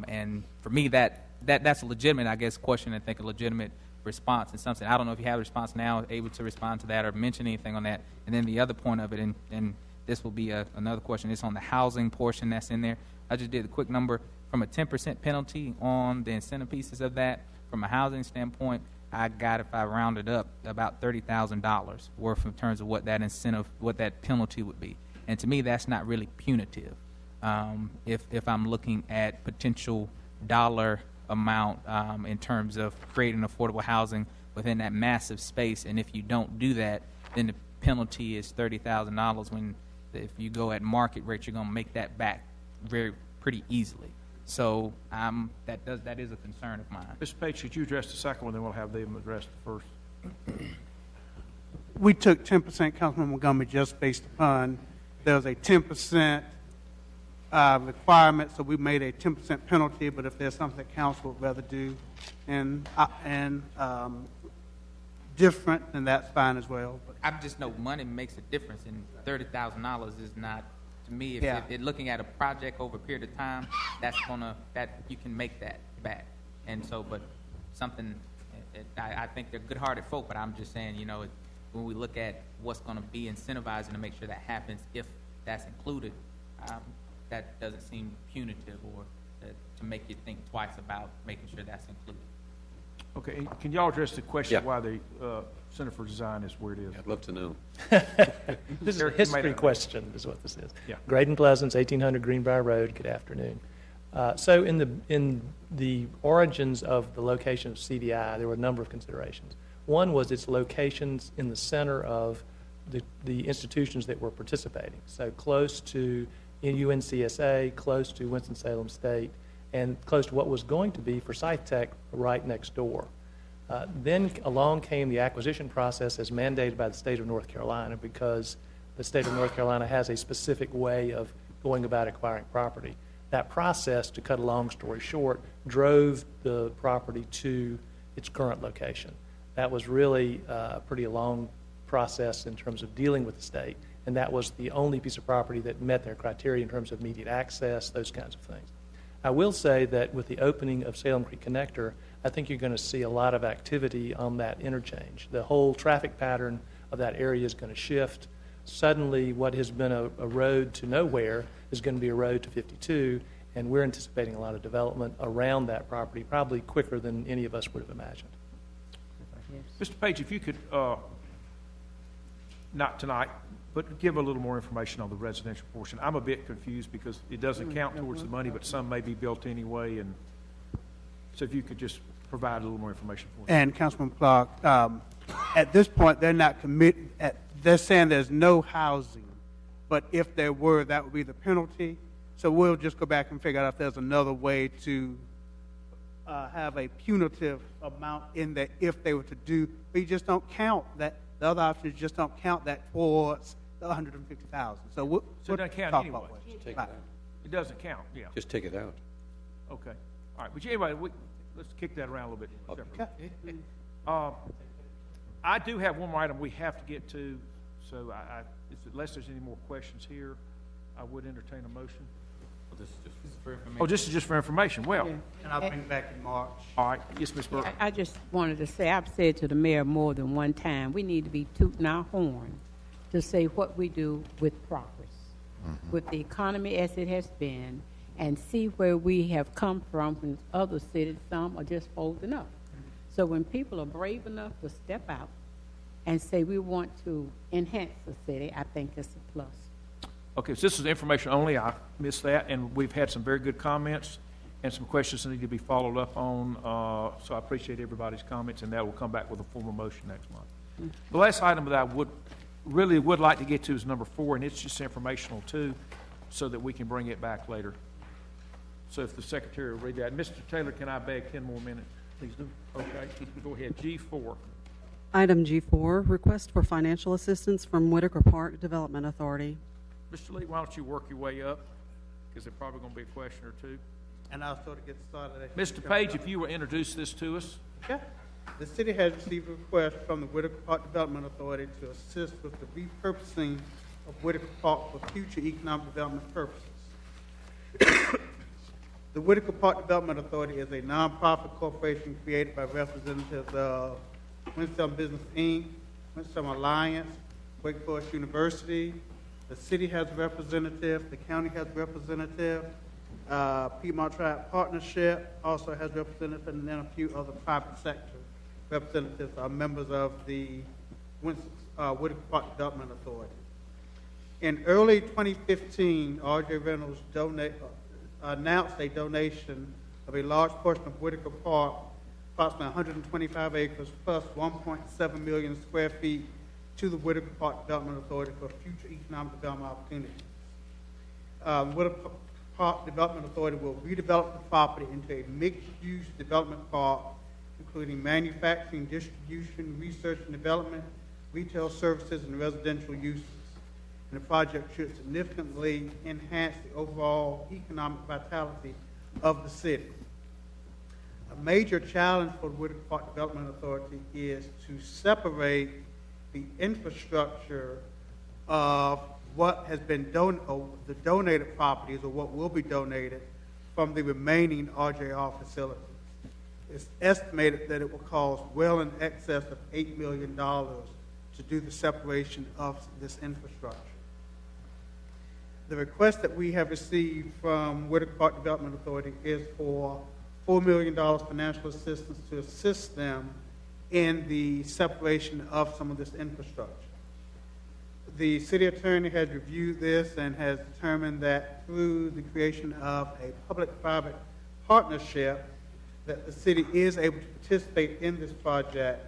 And for me, that's a legitimate, I guess, question, and I think a legitimate response and something. I don't know if you have a response now, able to respond to that or mention anything on that. And then the other point of it, and this will be another question, it's on the housing portion that's in there. I just did a quick number from a 10% penalty on the incentive pieces of that. From a housing standpoint, I got, if I rounded up, about $30,000 worth in terms of what that incentive, what that penalty would be. And to me, that's not really punitive. If I'm looking at potential dollar amount in terms of creating affordable housing within that massive space, and if you don't do that, then the penalty is $30,000. When if you go at market rate, you're going to make that back pretty easily. So that is a concern of mine. Mr. Page, should you address the second one, then we'll have them address the first. We took 10%, Councilman Montgomery, just based upon there was a 10% requirement, so we made a 10% penalty. But if there's something that council would rather do and different, then that's fine as well. But I just know money makes a difference, and $30,000 is not. To me, Yeah. if looking at a project over a period of time, that you can make that back. And so, but something, I think they're good-hearted folk, but I'm just saying, when we look at what's going to be incentivizing to make sure that happens, if that's included, that doesn't seem punitive or to make you think twice about making sure that's included. Okay, can y'all address the question why the Center for Design is where it is? I'd love to know. This is a history question, is what this is. Yeah. Graydon Pleasance, 1800 Greenbrier Road. Good afternoon. So in the origins of the location of CDI, there were a number of considerations. One was its locations in the center of the institutions that were participating. So close to UNCSA, close to Winston-Salem State, and close to what was going to be for SciTech right next door. Then along came the acquisition process as mandated by the state of North Carolina, because the state of North Carolina has a specific way of going about acquiring property. That process, to cut a long story short, drove the property to its current location. That was really a pretty long process in terms of dealing with the state, and that was the only piece of property that met their criteria in terms of immediate access, those kinds of things. I will say that with the opening of Salem Creek Connector, I think you're going to see a lot of activity on that interchange. The whole traffic pattern of that area is going to shift. Suddenly, what has been a road to nowhere is going to be a road to 52, and we're anticipating a lot of development around that property, probably quicker than any of us would have imagined. Mr. Page, if you could, not tonight, but give a little more information on the residential portion. I'm a bit confused because it doesn't count towards the money, but some may be built anyway. And so if you could just provide a little more information for us. And Councilman Clark, at this point, they're not committed. They're saying there's no housing, but if there were, that would be the penalty. So we'll just go back and figure out if there's another way to have a punitive amount in there if they were to do. But you just don't count that. The other options just don't count that towards the 150,000. So we'll it doesn't count talk anyway. about what. Just take it Right. out. It doesn't count, yeah. Just take it out. Okay. All right. But anyway, let's kick that around a little bit. Okay. I do have one more item we have to get to, so unless there's any more questions here, I would entertain a motion. Well, this is just for information. Oh, this is just for information. Well, And I'll bring it back in March. all right. Yes, Ms. Burke. I just wanted to say, I've said to the mayor more than one time, we need to be tooting our horn to say what we do with progress, with the economy as it has been, and see where we have come from other cities. Some are just folding up. So when people are brave enough to step out and say we want to enhance the city, I think it's a plus. Okay, so this is information only. I missed that, and we've had some very good comments and some questions that need to be followed up on. So I appreciate everybody's comments, and that will come back with a formal motion next month. The last item that I would like to get to is number 4, and it's just informational too, so that we can bring it back later. So if the secretary will read that. Mr. Taylor, can I beg 10 more minutes? Please do. Okay, go ahead. G4. Item G4, request for financial assistance from Whitaker Park Development Authority. Mr. Lee, why don't you work your way up, because there's probably going to be a question or two. And I'll sort of get started. Mr. Page, if you will introduce this to us. Yeah. The city has received a request from the Whitaker Park Development Authority to assist with the repurposing of Whitaker Park for future economic development purposes. The Whitaker Park Development Authority is a nonprofit corporation created by representatives of Winston Business Inc., Winston Alliance, Wake Forest University. The city has a representative, the county has a representative, Piedmont Tribe Partnership also has a representative, and then a few other private sector representatives are members of the Whitaker Park Development Authority. In early 2015, R.J. Reynolds announced a donation of a large portion of Whitaker Park, approximately 125 acres plus 1.7 million square feet, to the Whitaker Park Development Authority for future economic development opportunities. Whitaker Park Development Authority will redevelop the property into a mixed-use development park, including manufacturing, distribution, research and development, retail services, and residential uses. And the project should significantly enhance the overall economic vitality of the city. A major challenge for the Whitaker Park Development Authority is to separate the infrastructure of what has been the donated properties, or what will be donated, from the remaining RJR facilities. It's estimated that it will cost well in excess of $8 million to do the separation of this infrastructure. The request that we have received from Whitaker Park Development Authority is for $4 million financial assistance to assist them in the separation of some of this infrastructure. The city attorney has reviewed this and has determined that through the creation of a public-private partnership, that the city is able to participate in this project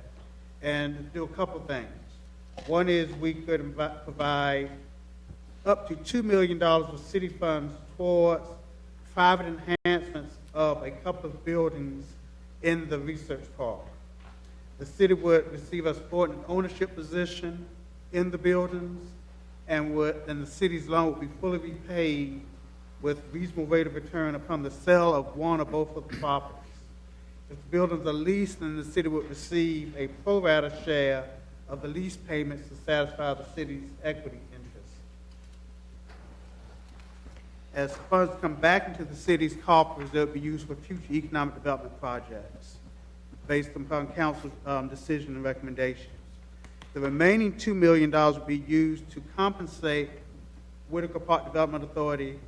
and do a couple things. One is we could provide up to $2 million of city funds towards private enhancements of a couple of buildings in the research park. The city would receive a support and ownership position in the buildings, and the city's loan would be fully repaid with reasonable rate of return upon the sale of one or both of the properties. If the buildings are leased, then the city would receive a pro rata share of the lease payments to satisfy the city's equity interest. As funds come back into the city's coffers, they'll be used for future economic development projects based upon council's decision and recommendations. The remaining $2 million will be used to compensate Whitaker Park Development Authority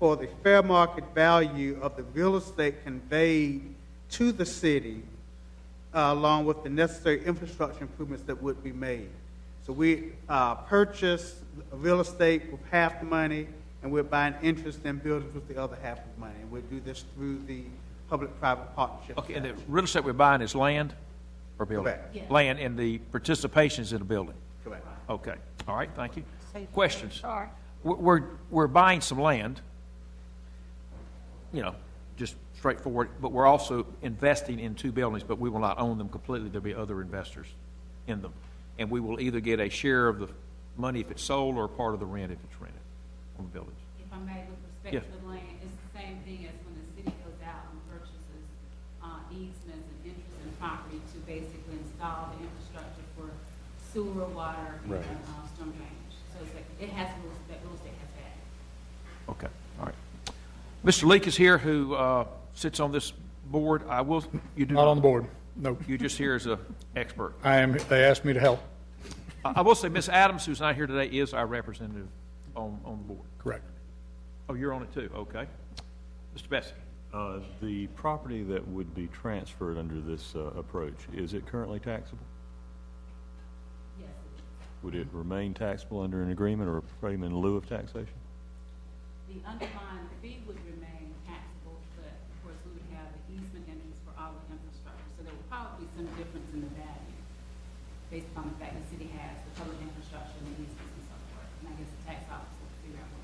for the fair market value of the real estate conveyed to the city, along with the necessary infrastructure improvements that would be made. So we purchase real estate with half the money, and we're buying interest in buildings with the other half of the money. And we'll do this through the public-private partnership. Okay, and the real estate we're buying is land or building? Correct. Yes. Land, and the participation is in a building? Correct. Okay, all right, thank you. Say- Questions? Sorry. We're buying some land, just straightforward, but we're also investing in two buildings, but we will not own them completely. There'll be other investors in them. And we will either get a share of the money if it's sold, or part of the rent if it's rented on the buildings. If I may, with respect Yes. to the land, it's the same thing as when the city goes out and purchases easements and interest in property to basically install the infrastructure for sewer, water, and storm drainage. So it's like, it has rules that real estate has had. Okay, all right. Mr. Leak is here, who sits on this board. You do Not on the board, no. You're just here as an expert. They asked me to help. I will say Ms. Adams, who's not here today, is our representative on the board. Correct. Oh, you're on it too, okay. Mr. Bessie. The property that would be transferred under this approach, is it currently taxable? Yes. Would it remain taxable under an agreement, or a payment in lieu of taxation? The underlying fee would remain taxable, but of course we would have the easement interest for all the infrastructure. So there would probably be some difference in the value based upon the fact the city has the public infrastructure and the easements and so forth. And I guess the tax office will figure out what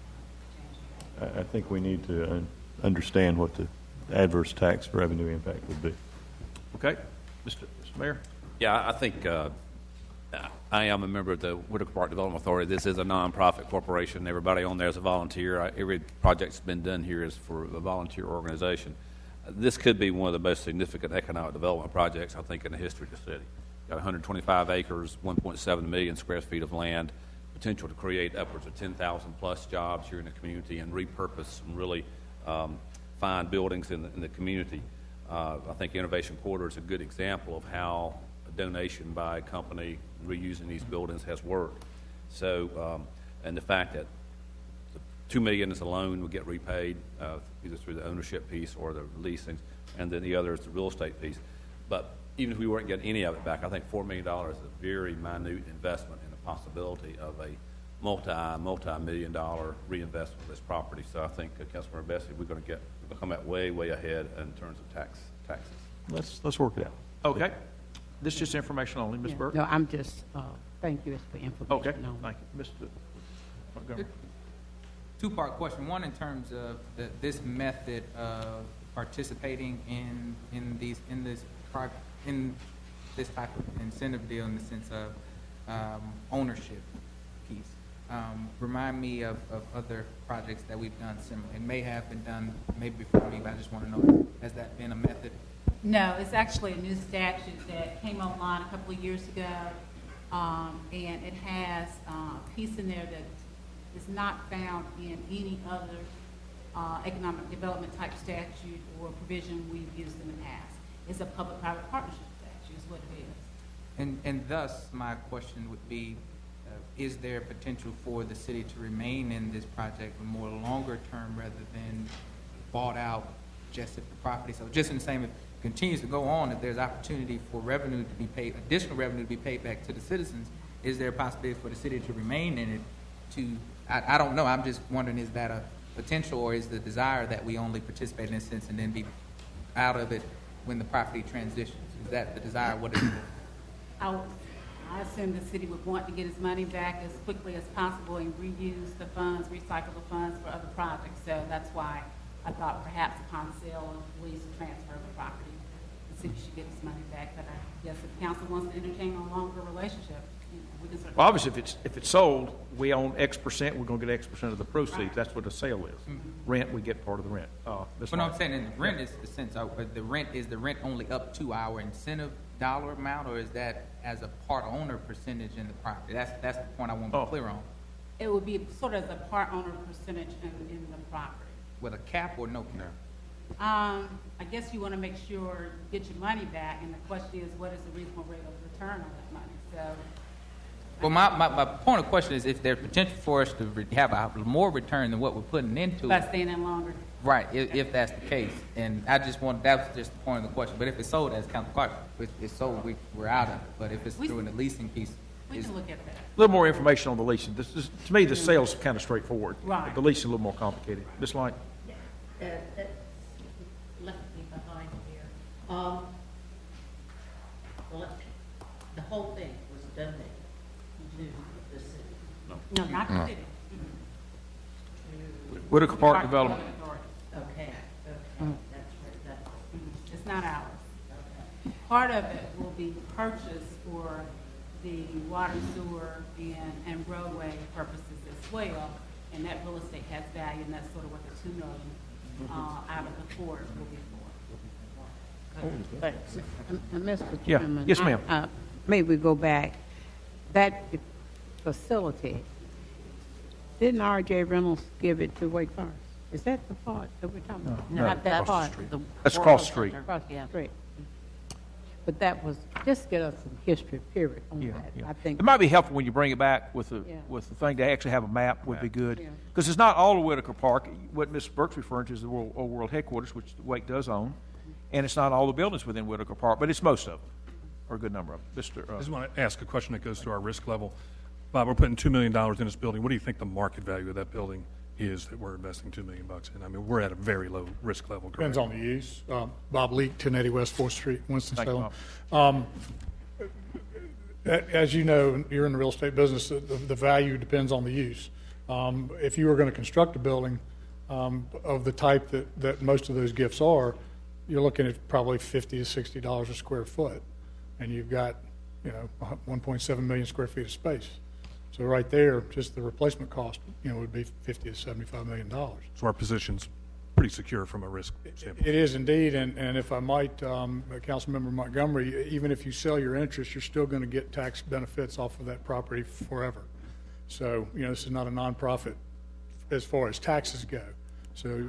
change that. I think we need to understand what the adverse tax revenue impact would be. Okay. Mr. Mayor? Yeah, I think I am a member of the Whitaker Park Development Authority. This is a nonprofit corporation. Everybody on there is a volunteer. Every project that's been done here is for a volunteer organization. this could be one of the most significant economic development projects, I think, in the history of the city. Got 125 acres, 1.7 million square feet of land, potential to create upwards of 10,000 plus jobs here in the community and repurpose some really fine buildings in the community. I think Innovation Corridor is a good example of how a donation by a company reusing these buildings has worked. So, and the fact that $2 million is a loan will get repaid either through the ownership piece or the leasing, and then the other is the real estate piece. But even if we weren't getting any of it back, I think $4 million is a very minute investment in the possibility of a multi-million dollar reinvestment of this property. So I think, Councilmember Bessie, we're going to come out way ahead in terms of taxes. Let's work it out. Okay. This is just information only. Ms. Burke? No, I'm just, thank you, it's for information Okay, only. thank you. Mr. Montgomery. Two-part question. One, in terms of this method of participating in this type of incentive deal in the sense of ownership piece. Remind me of other projects that we've done similar. It may have been done maybe before me, but I just want to know, has that been a method? No, it's actually a new statute that came online a couple of years ago, and it has a piece in there that is not found in any other economic development type statute or provision we've used in the past. It's a public-private partnership statute is what it is. And thus, my question would be, is there potential for the city to remain in this project for more longer term rather than bought out just at the property? So just in the same, if it continues to go on, if there's opportunity for revenue to be paid, additional revenue to be paid back to the citizens, is there a possibility for the city to remain in it? I don't know, I'm just wondering, is that a potential, or is the desire that we only participate in this sense and then be out of it when the property transitions? Is that the desire? What is it? I assume the city would want to get its money back as quickly as possible and reuse the funds, recycle the funds for other projects. So that's why I thought perhaps upon sale of lease or transfer of the property, the city should get its money back. But I guess if council wants to entertain a longer relationship, we can certainly. Well, obviously, if it's sold, we own X percent, we're going to get X percent of the proceeds. Right. That's what a sale is. Mm-hmm. Rent, we get part of the rent. Well, no, I'm saying in the rent is the sense of, is the rent only up to our incentive dollar amount, or is that as a part owner percentage in the property? That's the point I want to be clear on. It would be sort of the part owner percentage in the property. With a cap or no cap? I guess you want to make sure you get your money back, and the question is, what is the reasonable rate of return on that money? So. Well, my point of question is if there's potential for us to have a more return than what we're putting into by staying in longer. Right, if that's the case. And I just want, that's just the point of the question. But if it's sold as Council Clark, it's sold, we're out of it. But if it's through the leasing piece. We can look at that. A little more information on the leasing. This is, to me, the sale's kind of straightforward. Right. The lease is a little more complicated. Ms. Light? That's left me behind here. Well, the whole thing was donated to the city. No, not the city. Whitaker Park Development. Okay. That's right. It's not ours. Okay. Part of it will be purchased for the water, sewer, and roadway purposes as well, and that real estate has value, and that's sort of what the $2 million out of the court will be for. Thanks. Mr. Yeah. Chairman. Yes, ma'am. Maybe we go back. That facility, didn't R.J. Reynolds give it to Wake Forest? Is that the part that we're talking about? No, Not that across part. the street. That's across the street. Across the street. But that was, just get us some history, period, on that. Yeah. I think it might be helpful when you bring it back with the thing to actually have a map would be good. Because it's not all of Whitaker Park. What Ms. Burke's referring to is the Old World Headquarters, which Wake does own. And it's not all the buildings within Whitaker Park, but it's most of them, or a good number of them. I just want to ask a question that goes to our risk level. Bob, we're putting $2 million in this building. What do you think the market value of that building is that we're investing $2 million in? I mean, we're at a very low risk level. Depends on the use. Bob Leak, 1080 West 4th Street, Winston-Salem. As you know, you're in the real estate business, the value depends on the use. If you were going to construct a building of the type that most of those gifts are, you're looking at probably $50 to $60 a square foot. And you've got, 1.7 million square feet of space. So right there, just the replacement cost, would be $50 to $75 million. So our position's pretty secure from a risk standpoint. It is indeed, and if I might, Councilmember Montgomery, even if you sell your interest, you're still going to get tax benefits off of that property forever. So, this is not a nonprofit as far as taxes go. So,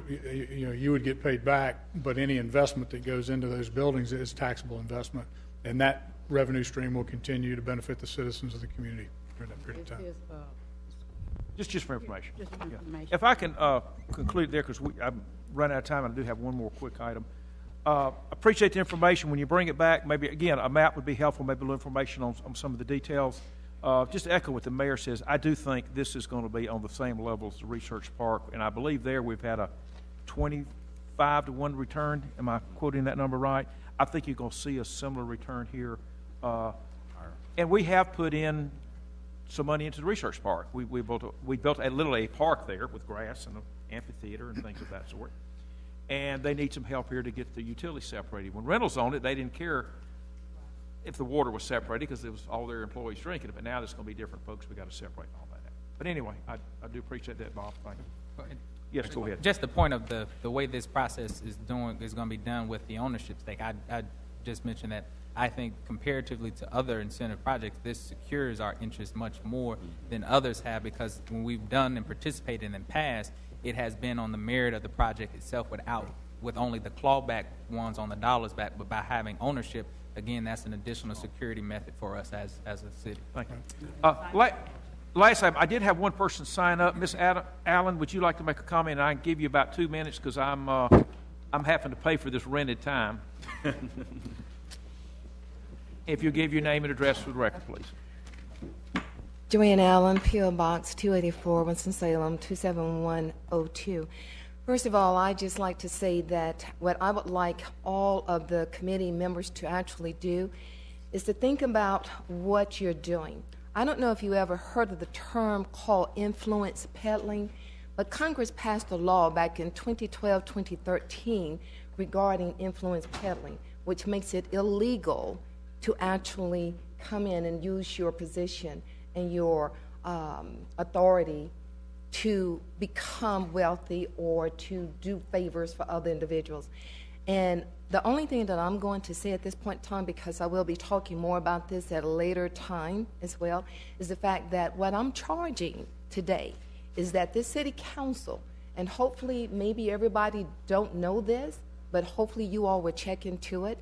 you would get paid back, but any investment that goes into those buildings is taxable investment, and that revenue stream will continue to benefit the citizens of the community during that period of time. Just for information. Just for Yeah. information. If I can conclude there, because I'm running out of time, and I do have one more quick item. Appreciate the information. When you bring it back, maybe, again, a map would be helpful, maybe a little information on some of the details. Just to echo what the mayor says, I do think this is going to be on the same level as the research park, and I believe there we've had a 25-to-1 return. Am I quoting that number right? I think you're going to see a similar return here. And we have put in some money into the research park. We built literally a park there with grass and an amphitheater and things of that sort. And they need some help here to get the utilities separated. When Reynolds owned it, they didn't care if the water was separated because it was all their employees drinking it. But now there's going to be different folks. We got to separate all that out. But anyway, I do appreciate that, Bob. Thank you. Yes, go ahead. Just the point of the way this process is going to be done with the ownership stake. I just mentioned that I think comparatively to other incentive projects, this secures our interest much more than others have, because when we've done and participated in the past, it has been on the merit of the project itself with only the clawback ones on the dollars back, but by having ownership, again, that's an additional security method for us as a city. Thank you. Last time, I did have one person sign up. Miss Allen, would you like to make a comment? And I can give you about 2 minutes because I'm having to pay for this rented time. If you give your name and address for the record, please. Joanne Allen, P.O. Box 284, Winston-Salem 27102. First of all, I'd just like to say that what I would like all of the committee members to actually do is to think about what you're doing. I don't know if you ever heard of the term called influence peddling, but Congress passed a law back in 2012, 2013 regarding influence peddling, which makes it illegal to actually come in and use your position and your authority to become wealthy or to do favors for other individuals. And the only thing that I'm going to say at this point in time, because I will be talking more about this at a later time as well, is the fact that what I'm charging today is that this city council, and hopefully maybe everybody don't know this, but hopefully you all will check into it,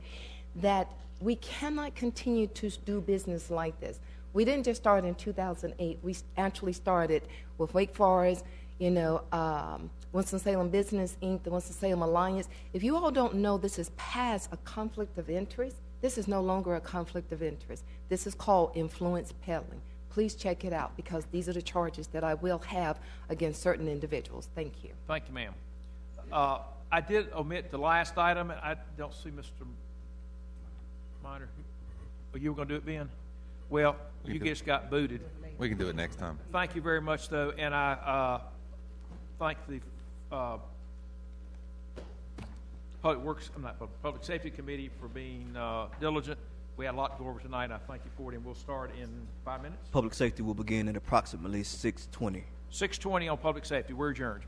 that we cannot continue to do business like this. We didn't just start in 2008. We actually started with Wake Forest, Winston-Salem Business, Inc., the Winston-Salem Alliance. If you all don't know, this is past a conflict of interest. This is no longer a conflict of interest. This is called influence peddling. Please check it out, because these are the charges that I will have against certain individuals. Thank you. Thank you, ma'am. I did omit the last item. I don't see Mr. Minor. Oh, you were going to do it, Ben? Well, you just got booted. We can do it next time. Thank you very much, though, and I thank the Public Safety Committee for being diligent. We had a lot to go over tonight, and I thank you for it, and we'll start in 5 minutes. Public safety will begin at approximately 6:20. 6:20 on public safety. We're adjourned.